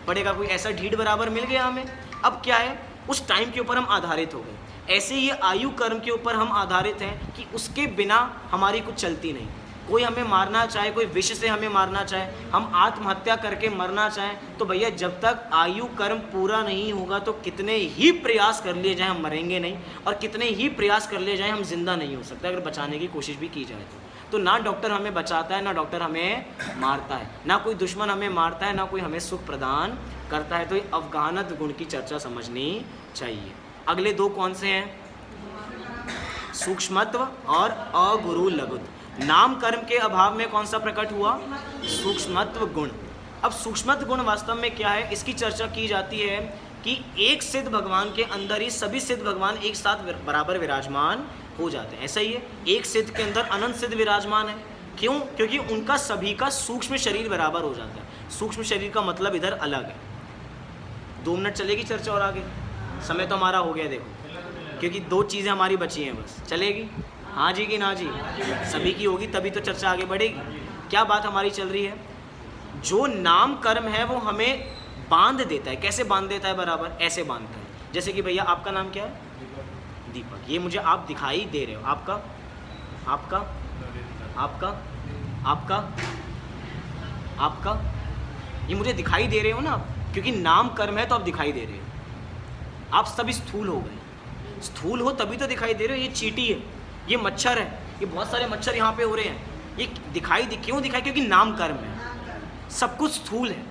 पड़ेगा। कोई ऐसा ढीठ बराबर मिल गया हमें। अब क्या है, उस टाइम के ऊपर हम आधारित हो गए। ऐसे ही आयु कर्म के ऊपर हम आधारित हैं कि उसके बिना हमारी कुछ चलती नहीं। कोई हमें मारना चाहे, कोई विष से हमें मारना चाहे, हम आत्महत्या करके मरना चाहें, तो भैया जब तक आयु कर्म पूरा नहीं होगा तो कितने ही प्रयास कर लिए जाए हम मरेंगे नहीं, और कितने ही प्रयास कर लिए जाए हम जिंदा नहीं हो सकते अगर बचाने की कोशिश भी की जाए तो ना डॉक्टर हमें बचाता है, ना डॉक्टर हमें मारता है, ना कोई दुश्मन हमें मारता है, ना कोई हमें सुख प्रदान करता है। तो ये अवगाहनत गुण की चर्चा समझनी चाहिए। अगले दो कौन से हैं? सूक्ष्मत्व और अगुरु लघुत। नाम कर्म के अभाव में कौन सा प्रकट हुआ? सूक्ष्मत्व गुण। अब सूक्ष्मत्व गुण वास्तव में क्या है, इसकी चर्चा की जाती है कि एक सिद्ध भगवान के अंदर ही सभी सिद्ध भगवान एक साथ बराबर विराजमान हो जाते हैं। ऐसा ही है, एक सिद्ध के अंदर अनंत सिद्ध विराजमान है। क्यों? क्योंकि उनका सभी का सूक्ष्म शरीर बराबर हो जाता है। सूक्ष्म शरीर का मतलब इधर अलग है। 2 मिनट चलेगी चर्चा और आगे? समय तो हमारा हो गया देखो, क्योंकि 2 चीज़ें हमारी बची हैं बस। चलेगी? हाँ जी कि ना जी? सभी की होगी तभी तो चर्चा आगे बढ़ेगी। क्या बात हमारी चल रही है? जो नाम कर्म है वो हमें बांध देता है। कैसे बांध देता है? बराबर ऐसे बांधता है। जैसे कि भैया आपका नाम क्या है? दीपक। ये मुझे आप दिखाई दे रहे हो। आपका आपका आपका आपका आपका ये मुझे दिखाई दे रहे हो ना, क्योंकि नाम कर्म है तो आप दिखाई दे रहे हो। आप सभी स्थूल हो गए। स्थूल हो तभी तो दिखाई दे रहे हो। ये चींटी है, ये मच्छर है, ये बहुत सारे मच्छर यहाँ पे हो रहे हैं। ये क्यों दिखाई? क्योंकि नाम कर्म है, सब कुछ स्थूल है।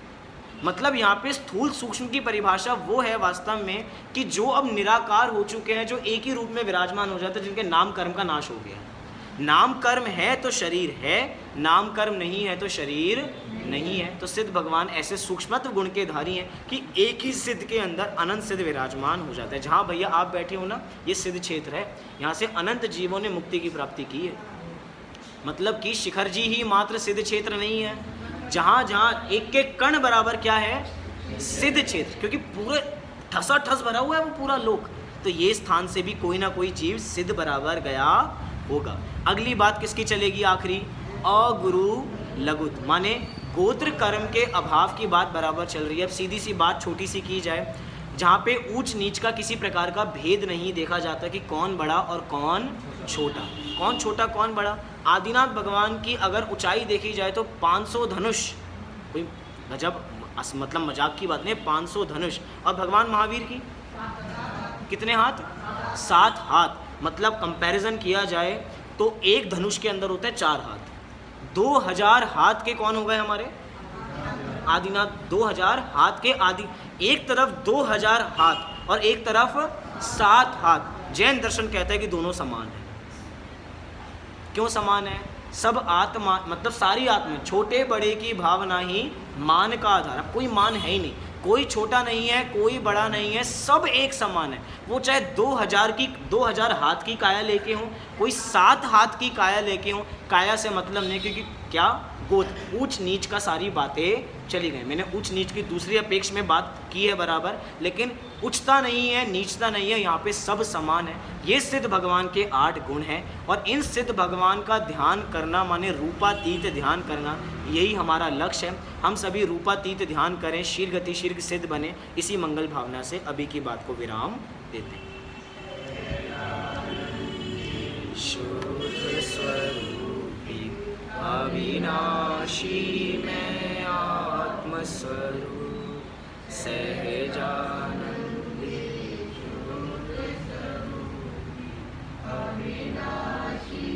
मतलब यहाँ पे स्थूल सूक्ष्म की परिभाषा वो है वास्तव में कि जो अब निराकार हो चुके हैं, जो एक ही रूप में विराजमान हो जाते हैं, जिनके नाम कर्म का नाश हो गया। नाम कर्म है तो शरीर है, नाम कर्म नहीं है तो शरीर नहीं है। तो सिद्ध भगवान ऐसे सूक्ष्मत्व गुण के धारी हैं कि एक ही सिद्ध के अंदर अनंत सिद्ध विराजमान हो जाता है। जहाँ भैया आप बैठे हो ना, ये सिद्ध क्षेत्र है, यहाँ से अनंत जीवों ने मुक्ति की प्राप्ति की है। मतलब कि शिखर जी ही मात्र सिद्ध क्षेत्र नहीं है, जहाँ जहाँ एक एक कण बराबर क्या है? सिद्ध क्षेत्र। क्योंकि पूरे ठसा ठस भरा हुआ है वो पूरा लोक, तो ये स्थान से भी कोई ना कोई जीव सिद्ध बराबर गया होगा। अगली बात किसकी चलेगी? आखिरी, अगुरु लघुत, माने गोत्र कर्म के अभाव की बात बराबर चल रही है। अब सीधी सी बात छोटी सी की जाए, जहाँ पे ऊंच नीच का किसी प्रकार का भेद नहीं देखा जाता कि कौन बड़ा और कौन छोटा, कौन छोटा कौन बड़ा। आदिनाथ भगवान की अगर ऊंचाई देखी जाए तो 500 धनुष, कोई गजब मतलब मजाक की बात नहीं, 500 धनुष। और भगवान महावीर की कितने हाथ? 7 हाथ। मतलब कंपैरिजन किया जाए तो एक धनुष के अंदर होते हैं 4 हाथ। 2000 हाथ के कौन हो गए हमारे? आदिनाथ। 2000 हाथ के आदि, एक तरफ 2000 हाथ और एक तरफ 7 हाथ। जैन दर्शन कहता है कि दोनों समान है। क्यों समान है? सब आत्मा, मतलब सारी आत्मा, छोटे बड़े की भावना ही मान का आधार। अब कोई मान है ही नहीं, कोई छोटा नहीं है, कोई बड़ा नहीं है, सब एक समान है। वो चाहे 2000 हाथ की काया लेके हों, कोई 7 हाथ की काया लेके हों, काया से मतलब नहीं, क्योंकि क्या गोत्र ऊंच नीच का सारी बातें चली गई। मैंने ऊंच नीच की दूसरी अपेक्ष में बात की है बराबर, लेकिन उच्चता नहीं है, नीचता नहीं है, यहाँ पे सब समान है। ये सिद्ध भगवान के 8 गुण हैं, और इन सिद्ध भगवान का ध्यान करना माने रूपातीत ध्यान करना, यही हमारा लक्ष्य है। हम सभी रूपातीत ध्यान करें, शीर्घ शीर्घ सिद्ध बने। इसी मंगल भावना से अभी की बात को विराम देते हैं। शुद्ध स्वरूपी अविनाशी मैं आत्मस्वरूप सहजानंदी अविनाशी